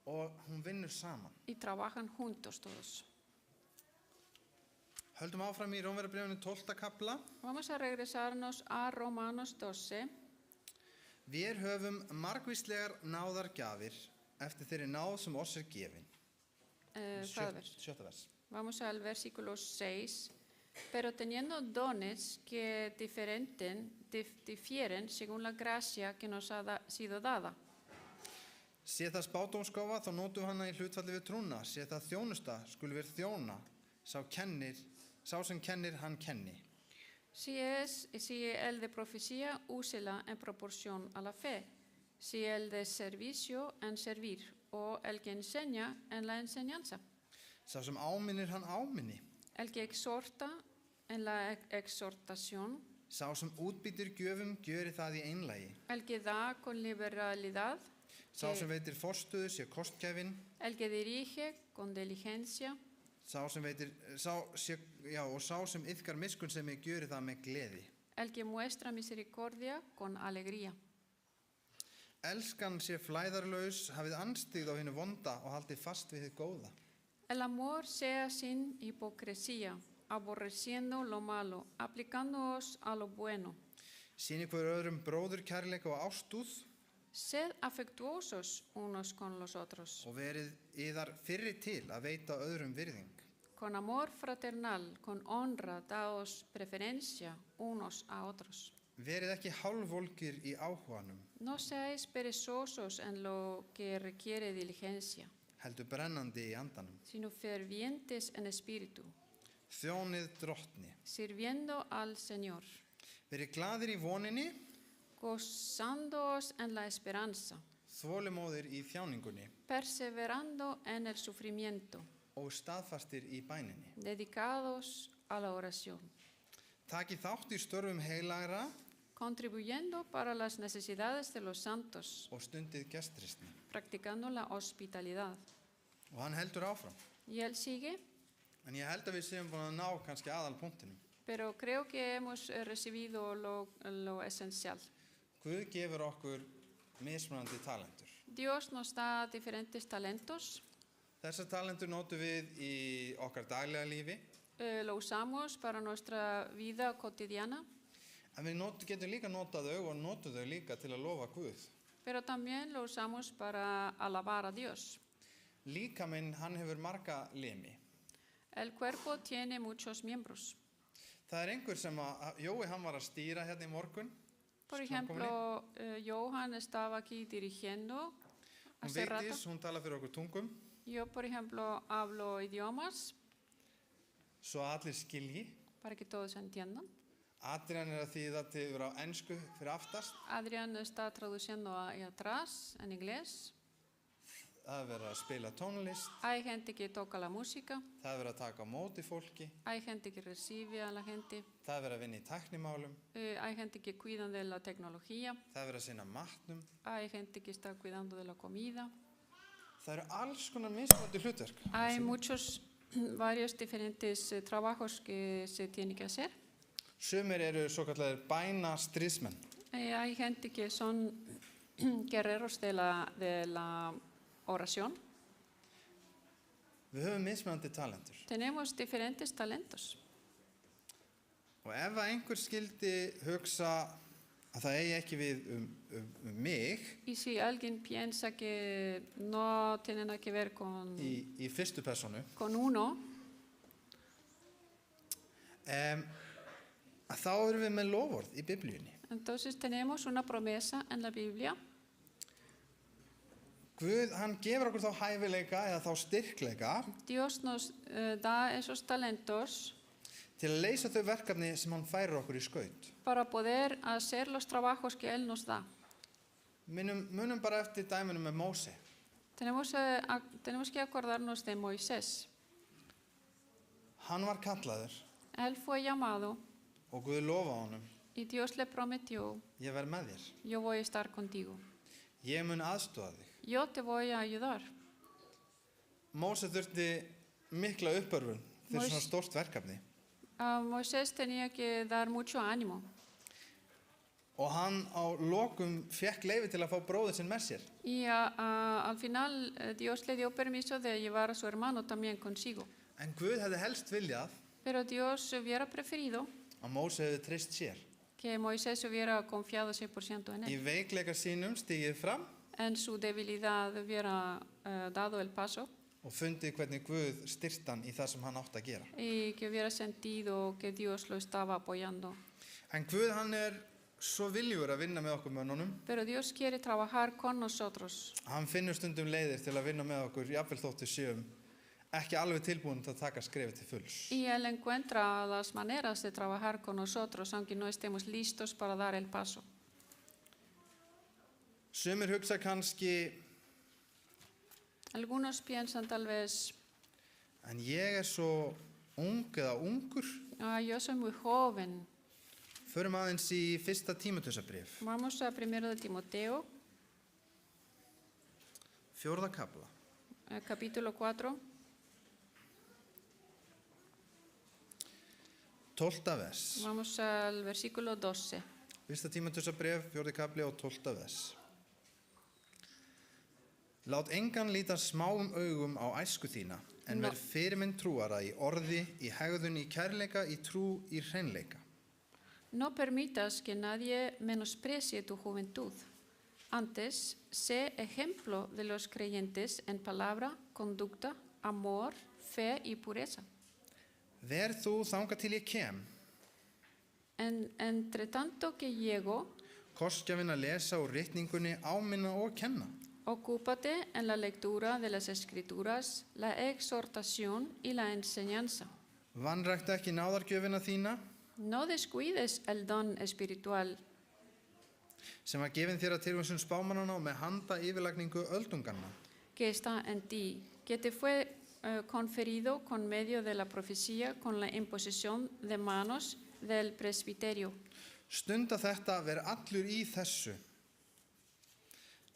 Og hún vinnur saman. y trabajan juntos todos. Höldum áfram í Rómverjabréfinu 12. kapla. Vamos a regresarnos a Romanos 12. Vér höfum margvíslegar náðargjafir eftir þeirri náð sem oss gefin. Hvaða vers? 7. vers. Vamos al versículo 6. Pero teniendo dones que difieren según la gracia que nos ha sido dada. Sé það spádómsgáfa, þá nótum hana í hlutfalli við trúna. Sé það þjónusta, skulu við þjóna. Sá sem kennir, hann kenni. Si el de profecía, úsela en proporción a la fe. Si el de servicio, en servir. O el que enseña, en la enseñanza. Sá sem áminnir, hann áminni. El que exhorta, en la exhortación. Sá sem útbýtur gjöfum, gjöri það í einlægi. El que da con liberalidad. Sá sem veitir forstöðu, sé kostgæfin. El que dirige con diligencia. Sá sem iðkar miskunnsemi, gjöri það með gleði. El que muestra misericordia con alegría. Elskan sé flæðarlaus, hafið anstigð á hinu vonda og haldið fast við hið góða. El amor sea sin hipocresía, aborreciendo lo malo, aplicándoos a lo bueno. Sýni hver öðrum bróðurkærleika og ástúð Sed afectuosos unos con los otros, og verið yðar fyrri til að veita öðrum virðing. con amor fraternal, con honra, daos preferencia unos a otros. Verið ekki hálfvolgir í áhuganum, No seáis perezosos en lo que requiere diligencia, heldur brennandi í andanum. sino fervientes en espíritu, Þjónið drottni. sirviendo al Señor, Verið glaðir í voninni, gozándoos en la esperanza, þolimóðir í þjáningunni perseverando en el sufrimiento, og staðfastir í bæninni. dedicados a la oración, Takið þátt í störfum heilagra contribuyendo para las necesidades de los santos, og stundið gestristni. practicando la hospitalidad. Og hann heldur áfram. Y él sigue, En ég held að við séum búin að ná kannski aðalpunktinum. pero creo que hemos recibido lo esencial. Guð gefur okkur mismunandi talentur. Dios nos da diferentes talentos, Þessar talentur notum við í okkar daglega lífi, lo usamos para nuestra vida cotidiana, en við getum líka notað þau og notum þau líka til að lofa Guð. pero también lo usamos para alabar a Dios. Líkaminn, hann hefur marga limi. El cuerpo tiene muchos miembros. Það einhver sem Jói, hann var að stýra hérna í morgun. Por Snöggkomni. ejemplo, Johan estaba aquí dirigiendo Hún hace rato. Vigdís, hún talar fyrir okkur tungum, Yo, por ejemplo, hablo idiomas svo að allir skilji. para que todos entiendan. Adrian að þýða til yfir á ensku fyrir aftast. Adrián está traduciendo ahí atrás en inglés. það er verið að spila tónlist, hay gente que toca la música, það er verið að taka á móti fólki, hay gente que recibe a la gente, það er verið að vinna í tæknimálum, hay gente que cuida de la tecnología, það er verið að sinna matnum. hay gente que está cuidando de la comida. Það eru alls konar mismunandi hlutverk. Hay muchos, varios diferentes trabajos que se tienen que hacer. Sumir eru svo kallar bænastríðsmenn. Hay gente que son guerreros de la oración. Við höfum mismunandi talentur. Tenemos diferentes talentos. Og ef að einhver skildi hugsa að það eigi ekki við mig Y si alguien piensa que no tiene nada que ver í fyrstu persónu, con uno, að þá erum við með loforð í Biblíunni. entonces tenemos una promesa en la Biblia. Guð, hann gefur okkur þá hæfileika eða þá styrkleika Dios nos da esos talentos til að leysa þau verkefni sem hann færir okkur í skaut. para poder hacer los trabajos que Él nos da. Munum bara eftir dæminu með Móse. Tenemos que acordarnos de Moisés. Hann var kallaður Él fue llamado og Guð lofaði honum, y Dios le prometió, ég verð með þér. yo voy a estar contigo. Ég mun aðstoða þig. Yo te voy a ayudar. Móse þurfti mikla uppörfun fyrir Mós- svona stórt verkefni. Moisés tenía que dar mucho ánimo. Og hann á lokum fékk leyfi til að fá bróður sinn með sér. Y al final Dios le dio permiso de llevar a su hermano también consigo. En Guð hefði helst viljað Pero Dios hubiera preferido að Móse hefði treyst sér. que Moisés hubiera confiado 100% en Í él. veikleika sínum stigið fram En su debilidad hubiera dado el paso og fundið hvernig Guð styrkt hann í það sem hann átti að gera. y que hubiera sentido que Dios lo estaba apoyando. En Guð, hann svo viljugur að vinna með okkur mönnunum. Pero Dios quiere trabajar con nosotros. Hann finnur stundum leiðir til að vinna með okkur, jafnvel þóttu séum ekki alveg tilbúin til að taka skrefið til fulls. Y Él encuentra las maneras de trabajar con nosotros, aunque no estemos listos para dar el paso. Sumir hugsa kannski, Algunos piensan tal vez, en ég svo ung eða ungur. yo soy muy joven. Förum aðeins í fyrsta Tímóteusarbréf, Vamos a 1 de Timoteo, 4. kafla. capítulo 4, 12. vers. vamos al versículo 12. Fyrsta Tímóteusarbréf, 4. kafli og 12. vers. Lát engan líta smáum augum á æsku þína, en verð fyrirmynd trúara í orði, í hegðun, í kærleika, í trú, í hreinleika. No permitas que nadie menosprecie tu juventud. Antes, sé ejemplo de los creyentes en palabra, conducta, amor, fe y pureza. Verð þú þangað til ég kem, Entre tanto que llego, kostgjafinn að lesa úr ritningunni, áminna og kenna. ocúpate en la lectura de las escrituras, la exhortación y la enseñanza. Vanræktu ekki náðargjöfina þína, No descuides el don espiritual sem var gefin þér að tilvísun spámannana og með handa yfirlagningu öldunganna. que está en ti, que te fue conferido con medio de la profecía con la imposición de manos del presbiterio. Stunda þetta, ver allur í þessu,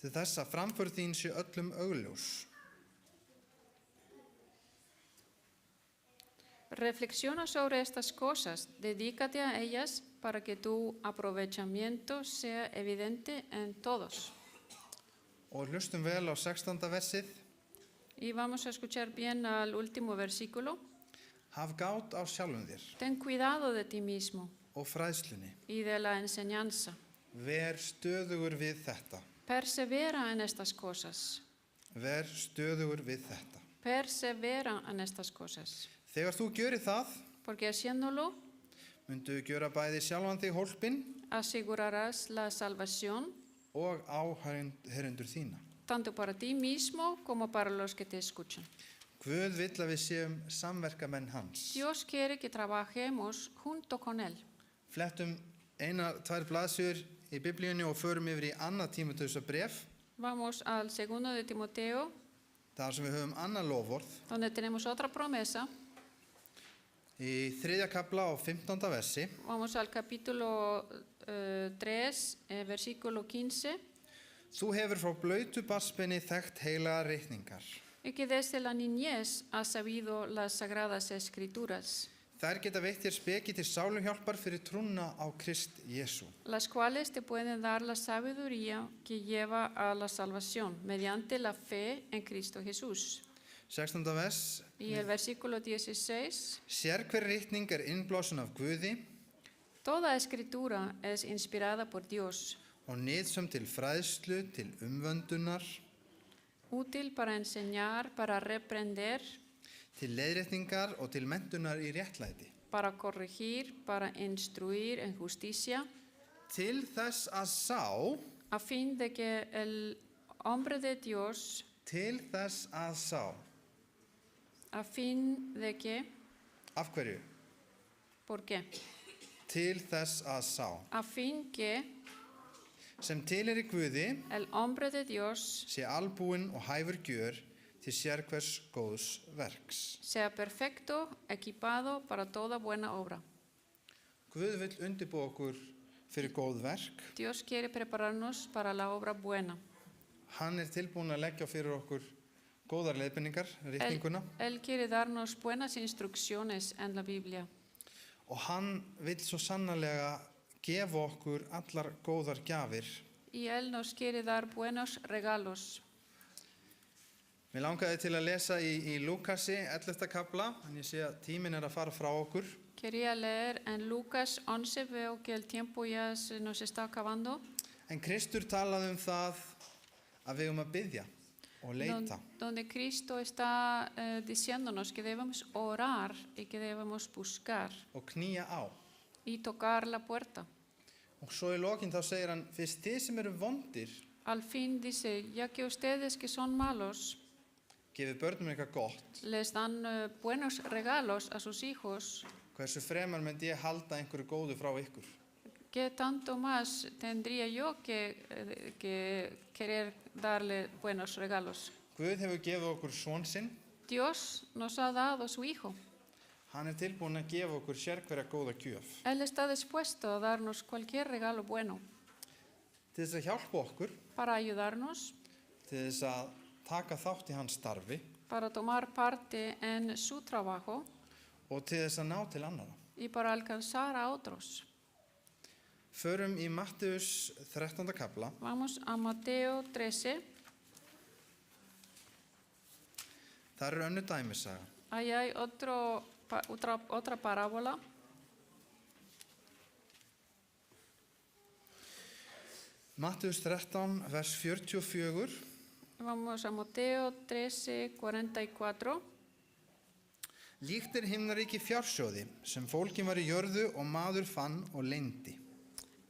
til þess að framför þín sé öllum augljós. Reflexiona sobre estas cosas, dedícate a ellas para que tu aprovechamiento sea evidente en todos. Og hlustum vel á 16. versið. Y vamos a escuchar bien al último versículo. Haf gát á sjálfum þér Ten cuidado de ti mismo og fræðslunni. y de la enseñanza. Ver stöðugur við þetta. Persevera en estas cosas. Ver stöðugur við þetta. Persevera en estas cosas. Þegar þú gjörir það, Porque haciéndolo, myndu gjöra bæði sjálfan þig hólpinn asegurarás la salvación og áherendur þína. tanto para ti mismo como para los que te escuchan. Guð vill að við séum samverkamenn hans. Dios quiere que trabajemos junto con Él. Flettum 1-2 blaðsjur í Biblíunni og förum yfir í 2. Tímóteusarbréf, Vamos al 2 de Timoteo, þar sem við höfum annað lofvorð donde tenemos otra promesa. í 3. kafla á 15. versi. Vamos al capítulo 3, versículo 15. Þú hefur frá blautu barnsbeini þekkt heilagar ritningar. Y que desde la niñez has sabido las sagradas escrituras, Þær geta veitt þér speki til sáluhjálpar fyrir trúna á Krist Jesú. las cuales te pueden dar la sabiduría que lleva a la salvación mediante la fe en Cristo Jesús. 16. vers. Y el versículo 16. Sér hver ritning innblásin af Guði Toda escritura es inspirada por Dios, og nytsöm til fræðslu, til umvöndunar, útil para enseñar, para reprender, til leiðréttingar og til menntunar í réttlæti. para corregir, para instruir en justicia, Til þess að sá, a fin de que el hombre de Dios, til þess að sá. a fin de que, Af hverju? ¿por qué? Til þess að sá. A fin que Sem tilheyri Guði el hombre de Dios sé albúinn og hæfur gjör til sérhvers góðs verks. sea perfecto, equipado para toda buena obra. Guð vill undirbúa okkur fyrir góð verk. Dios quiere prepararnos para la obra buena. Hann tilbúinn að leggja fyrir okkur góðar leiðbeiningar, ritninguna, Él quiere darnos buenas instrucciones en la Biblia. og hann vill svo sannarlega gefa okkur allar góðar gjafir. Y Él nos quiere dar buenos regalos. Mér langaði til að lesa í Lúkasi 11. kafla, en ég sé að tíminn að fara frá okkur. Quería leer en Lucas 11, veo que el tiempo ya se nos está acabando, En Kristur talaði það að við að biðja og leita. donde Cristo está diciéndonos que debemos orar y que debemos buscar Og knýja á. y tocar la puerta. Og svo í lokinn þá segir hann, fyrst þið sem eru vondir, Al fin dice, ya que ustedes que son malos gefið börnum eitthvað gott, les dan buenos regalos a sus hijos, hversu fremar myndi ég halda einhverju góðu frá ykkur? ¿qué tanto más tendría yo que querer darle buenos regalos? Guð hefur gefið okkur son sinn, Dios nos ha dado su Hijo. hann tilbúinn að gefa okkur sérhverja góða gjöf. Él está dispuesto a darnos cualquier regalo bueno Til þess að hjálpa okkur, para ayudarnos, til þess að taka þátt í hans starfi para tomar parte en su trabajo og til þess að ná til annara. y para alcanzar a otros. Förum í Matteus 13. kafla. Vamos a Mateo 13. Þar önnur dæmisaga. Ahí hay otra parábola. Matteus 13, vers 44. Vamos a Mateo 13, 44. Líkt himnaríki fjársjóði sem fólkin var í jörðu og maður fann og leyndi.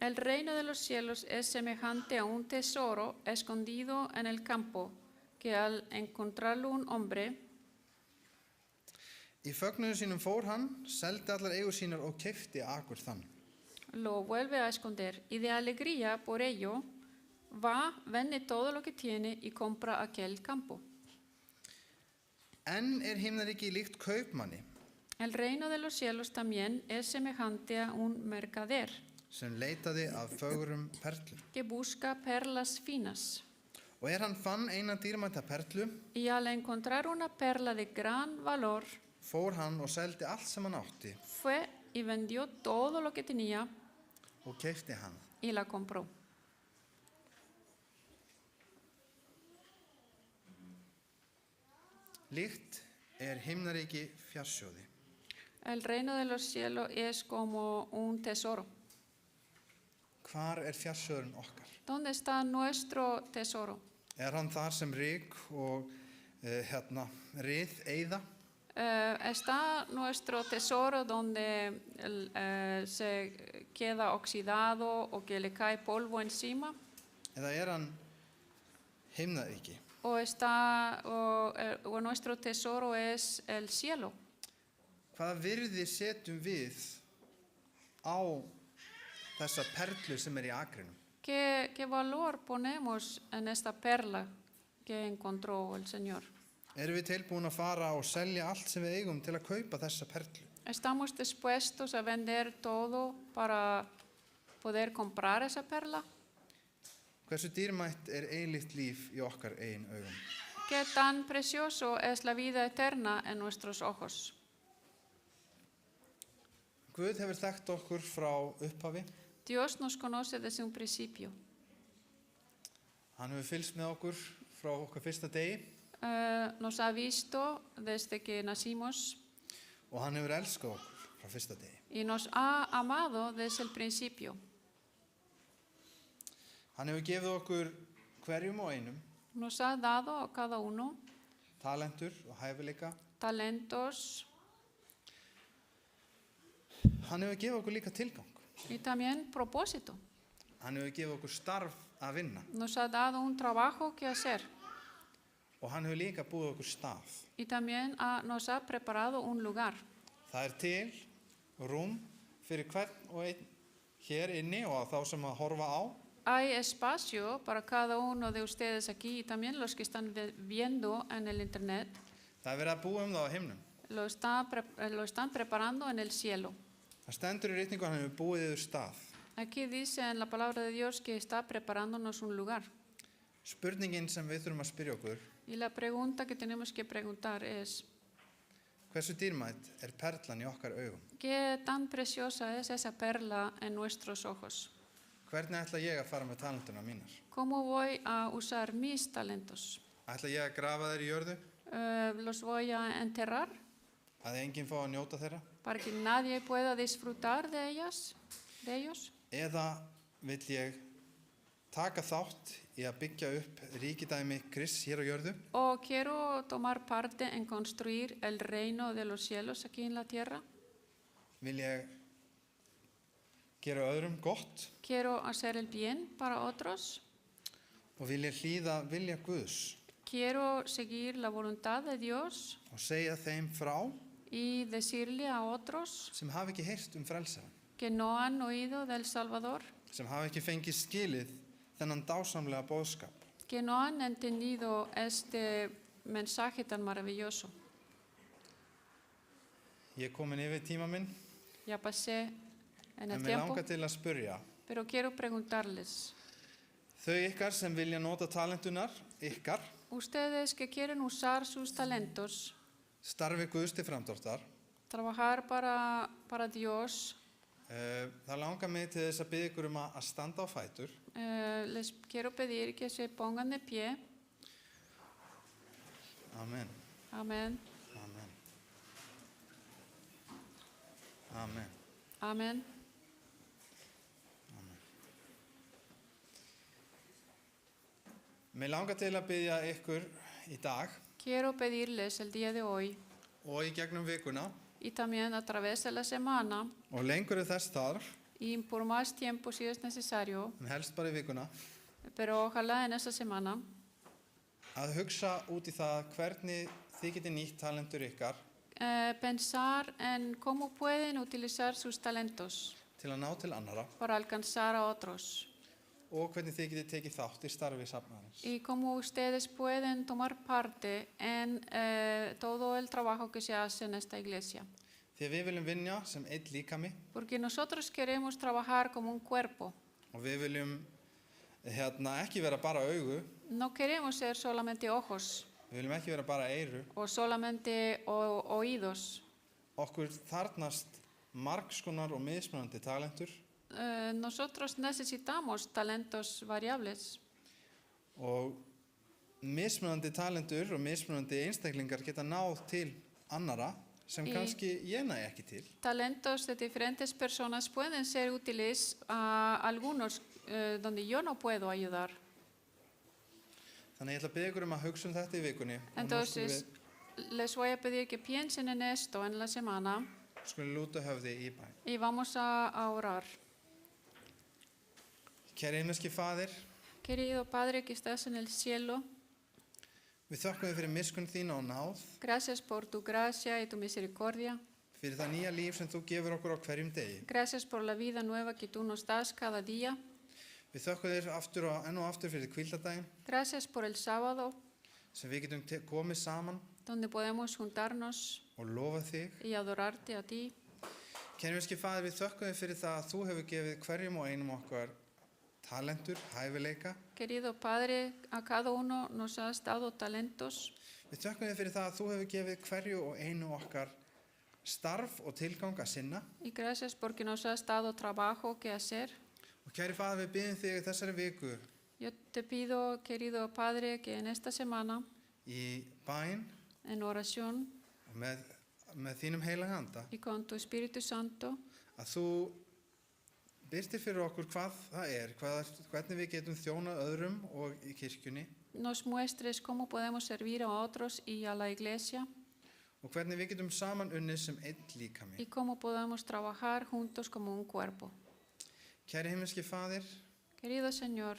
El reino de los cielos es semejante a un tesoro escondido en el campo, que al encontrarlo un hombre, Í fögnuðu sínum fór hann, seldi allar eigur sínar og keypti akur þann. lo vuelve a esconder y de alegría por ello va, vende todo lo que tiene y compra aquel campo. En himnaríki líkt kaupmanni El reino de los cielos también es semejante a un mercader sem leitaði af fögrum perlum. que busca perlas finas. Og hann fann eina dýrmæta perlu, Y al encontrar una perla de gran valor, fór hann og seldi allt sem hann átti fue y vendió todo lo que tenía og keypti hann. y la compró. Líkt himnaríki fjársjóði. El reino de los cielos es como un tesoro. Hvar fjársjóðurinn okkar? ¿Dónde está nuestro tesoro? Hann þar sem ryk og rið eyða? ¿Está nuestro tesoro donde se queda oxidado o que le cae polvo encima? Eða hann himnaríki? ¿O nuestro tesoro es el cielo? Hvaða virði setjum við á þessa perlu sem í akrinum? ¿Qué valor ponemos en esta perla que encontró el Señor? Erum við tilbúin að fara og selja allt sem við eigum til að kaupa þessa perlu? ¿Estamos dispuestos a vender todo para poder comprar esa perla? Hversu dýrmætt eilíft líf í okkar eigin augum? ¿Qué tan precioso es la vida eterna en nuestros ojos? Guð hefur þekkt okkur frá upphafi. Dios nos conoce desde un principio. Hann hefur fylgst með okkur frá okkar fyrsta degi Nos ha visto desde que nacimos og hann hefur elskað okkur frá fyrsta degi. y nos ha amado desde el principio. Hann hefur gefið okkur hverjum og einum Nos ha dado a cada uno talentur og hæfileika. talentos Hann hefur gefið okkur líka tilgang. y también propósito. Hann hefur gefið okkur starf að vinna Nos ha dado un trabajo que hacer og hann hefur líka búið okkur stað. y también nos ha preparado un lugar. Það til rúm fyrir hvern og einn hér inni og þá sem að horfa á. Hay espacio para cada uno de ustedes aquí y también los que están viendo en el internet. Það verið að búa það á himnum. Lo están preparando en el cielo. Það stendur í ritningu að hann hefur búið yfir stað. Aquí dice en la palabra de Dios que está preparándonos un lugar. Spurningin sem við þurfum að spyrja okkur, Y la pregunta que tenemos que preguntar es, hversu dýrmætt perlan í okkar augum? ¿qué tan preciosa es esa perla en nuestros ojos? Hvernig ætla ég að fara með talentuna mínar? ¿Cómo voy a usar mis talentos? Ætla ég að grafa þeir í jörðu, ¿Los voy a enterrar að enginn fá að njóta þeirra? para que nadie pueda disfrutar de ellos? Eða vill ég taka þátt í að byggja upp ríkidæmi Krists hér á jörðu? ¿O quiero tomar parte en construir el reino de los cielos aquí en la tierra? Vil ég gera öðrum gott ¿Quiero hacer el bien para otros? og vil ég hlýða vilja Guðs ¿Quiero seguir la voluntad de Dios og segja þeim frá y decirle a otros sem hafa ekki heyrt frelsarann, que no han oído del Salvador, sem hafa ekki fengið skilið þennan dásamlega boðskap? que no han entendido este mensaje tan maravilloso? Ég er komin yfir tíma minn, Ya pasé en el en mér tiempo, langar til að spyrja pero quiero preguntarles, þau ykkar sem vilja nota talentunar ykkar, ustedes que quieren usar sus talentos, starfi Guðs til framdráttar, trabajar para Dios, það langar mig til þess að biðja ykkur að standa á fætur. les quiero pedir que se pongan de pie. Amen. Amén. Amen. Amen. Amén. Mér langar til að biðja ykkur í dag Quiero pedirles el día de hoy og í gegnum vikuna y también a través de la semana og lengur þess þarf, y por más tiempo si es necesario, en helst bara í vikuna, pero ojalá en esa semana, að hugsa út í það hvernig þið getið nýtt talentur ykkar pensar en cómo pueden utilizar sus talentos til að ná til annara para alcanzar a otros og hvernig þið getið tekið þátt í starfi safnaðarins. y cómo ustedes pueden tomar parte en todo el trabajo que se hace en esta iglesia. Því að við viljum vinna sem einn líkami Porque nosotros queremos trabajar como un cuerpo. og við viljum ekki vera bara augu, No queremos ser solamente ojos við viljum ekki vera bara eyru. o solamente oídos. Okkur þarnast margskonar og mismunandi talentur Nosotros necesitamos talentos variables og mismunandi talentur og mismunandi einstaklingar geta náð til annara sem kannski ég næ ekki til. Talentos de diferentes personas pueden ser útiles a algunos donde yo no puedo ayudar. Þannig ég ætla að biðja ykkur að hugsa þetta í vikunni og nú Entonces, les voy a pedir que piensen en esto en la semana skulum lúta höfði í bæn. y vamos a orar. Kæri himneski Faðir, Querido Padre que estás en el cielo, við þökkum þér fyrir miskunn þína og náð, gracias por tu gracia y tu misericordia. fyrir það nýja líf sem þú gefur okkur á hverjum degi. Gracias por la vida nueva que tú nos das cada día. Við þökkum þér aftur og enn og aftur fyrir hvíldardaginn Gracias por el sábado sem við getum komið saman donde podemos juntarnos og lofa þig. y adorarte a ti. Kæri himneski Faðir, við þökkum þér fyrir það að þú hefur gefið hverjum og einum okkar talentur, hæfileika. Querido Padre, a cada uno nos has dado talentos. Við þökkum þér fyrir það að þú hefur gefið hverju og einu okkar starf og tilgang að sinna. Y gracias porque nos has dado trabajo que hacer. Og kæri Faðir, við biðjum þig í þessari viku Yo te pido, querido Padre, que en esta semana, í bæn en oración og með þínum heilaga anda y con tu Espíritu Santo, að þú birtir fyrir okkur hvað það hvernig við getum þjónað öðrum og í kirkjunni nos muestres cómo podemos servir a otros y a la iglesia og hvernig við getum saman unnið sem einn líkami. y cómo podemos trabajar juntos como un cuerpo. Kæri himneski Faðir, Querido Señor,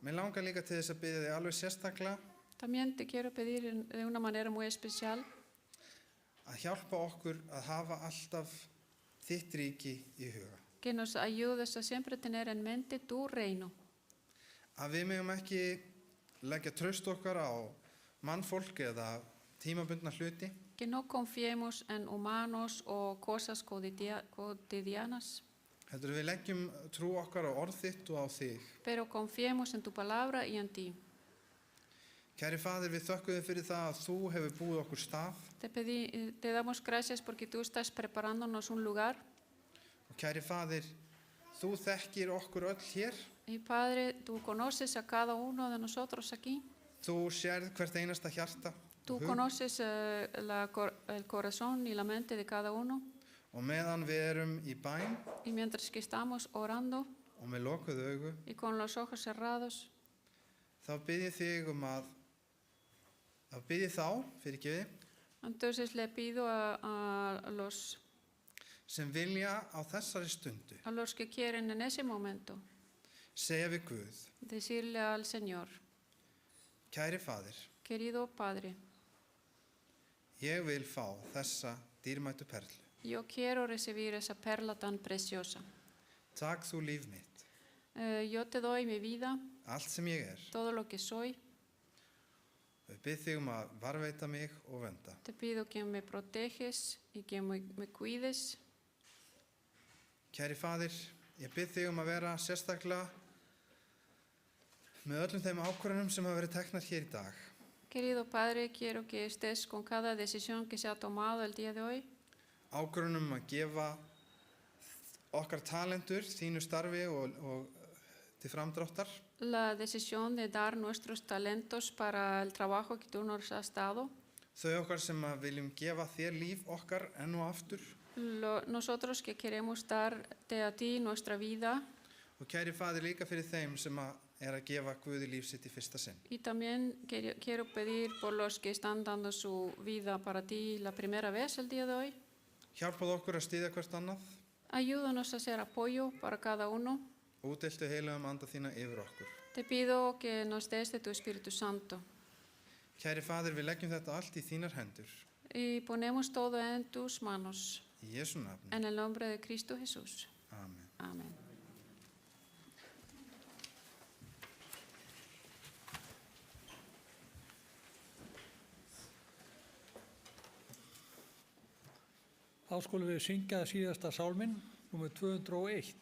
mér langar líka til þess að biðja þig alveg sérstaklega también te quiero pedir de una manera muy especial að hjálpa okkur að hafa alltaf þitt ríki í huga. que nos ayudes a siempre tener en mente tu reino. Að við megum ekki leggja traust okkar á mannfólk eða tímabundna hluti, Que no confiemos en humanos o cosas cotidianas, heldur við leggjum trú okkar á orð þitt og á þig. pero confiemos en tu palabra y en ti. Kæri Faðir, við þökkum þér fyrir það að þú hefur búið okkur stað Te damos gracias porque tú estás preparándonos un lugar. og kæri Faðir, þú þekkir okkur öll hér. Y Padre, tú conoces a cada uno de nosotros aquí. Þú sérð hvert einasta hjarta Tú og hug conoces el corazón y la mente de cada uno. og meðan við erum í bæn Y mientras que estamos orando og með lokuð augu, y con los ojos cerrados, þá bið ég þig fyrirgefi, entonces le pido a los sem vilja á þessari stundu que quieren en ese momento segja við Guð, decirle al Señor, kæri Faðir, querido Padre, ég vil fá þessa dýrmætu perlu. yo quiero recibir esa perla tan preciosa. Takk þú líf mitt, Yo te doy mi vida, allt sem ég todo lo que soy. Við bið þig að varðveita mig og vernda. Te pido que me proteges y que me cuides. Kæri Faðir, ég bið þig að vera sérstaklega með öllum þeim ákvörðunum sem hafa verið teknar hér í dag. Querido Padre, quiero que estés con cada decisión que se ha tomado el día de hoy. Ákvörðunum að gefa okkar talentur þínu starfi og til framdráttar. La decisión de dar nuestros talentos para el trabajo que tú nos has dado. Þau okkar sem að viljum gefa þér líf okkar enn og aftur. Nosotros que queremos darte a ti nuestra vida. Og kæri Faðir, líka fyrir þeim sem að gefa Guði líf sitt í fyrsta sinn. Y también quiero pedir por los que están dando su vida para ti la primera vez el día de hoy. Hjálpaðu okkur að styðja hvert annað. Ayúdanos a hacer apoyo para cada uno. Og útdeiltu heilagum anda þína yfir okkur. Te pido que nos des de tu Espíritu Santo. Kæri Faðir, við leggjum þetta allt í þínar hendur. Y ponemos todo en tus manos. Í Jesú nafni. En el nombre de Cristo Jesús. Amen. Amén. Þá skulum við syngja síðasta sálminn, númer 201.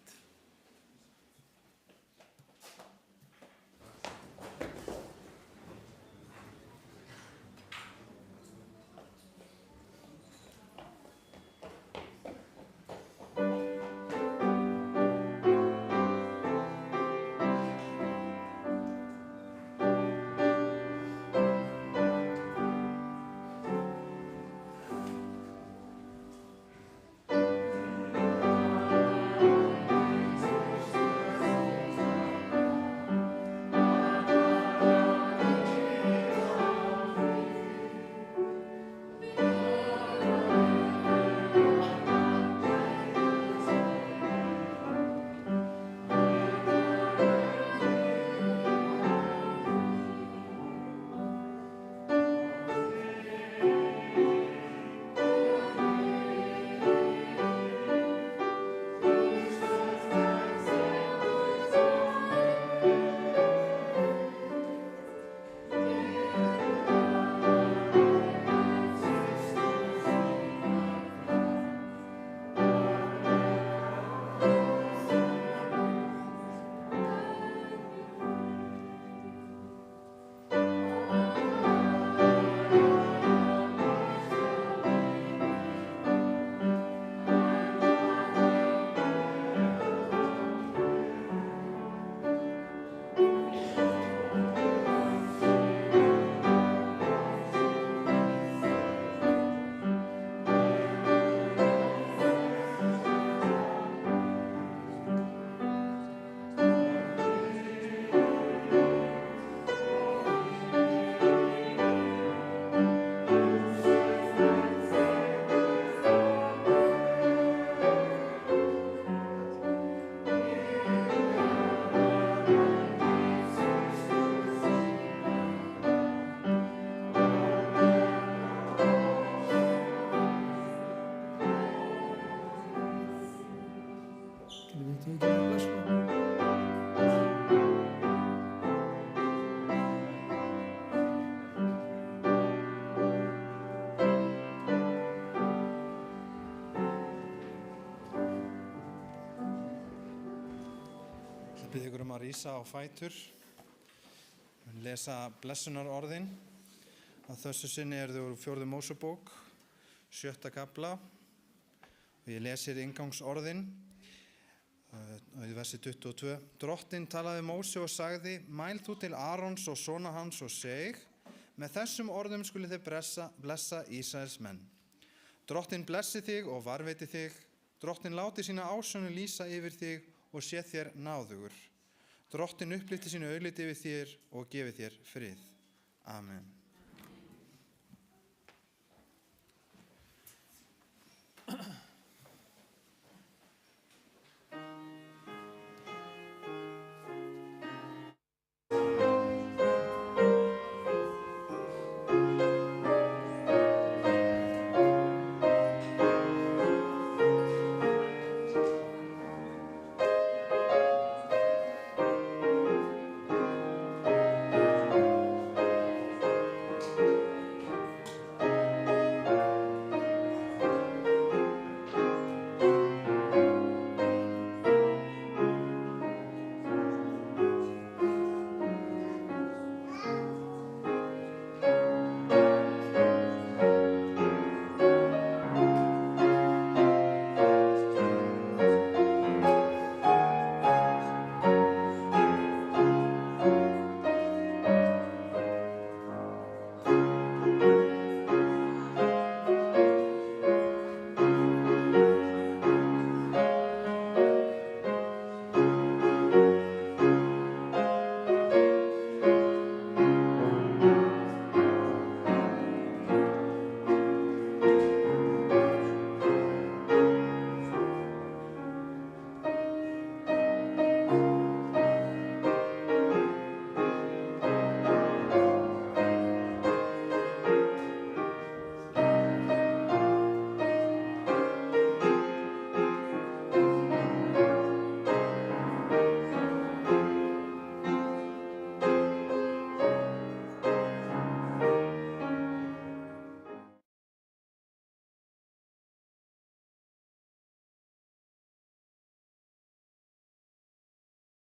Getum við tekið með blessunum? Það byrði ykkur að rísa á fætur. Við lesa blessunarorðin. Að þessu sinni þau úr 4. Mósebók, 7. kafla. Og ég lesir inngangsorðin í versi 22. Drottinn talaði við Móse og sagði: Mæl þú til Arons og sona hans og seg: með þessum orðum skuli þið blessa Ísraels menn. Drottinn blessi þig og varveiti þig. Drottinn láti sína ásjónu lýsa yfir þig og sé þér náðugur. Drottinn upplyfti sínu augliti yfir þér og gefi þér frið. Amen.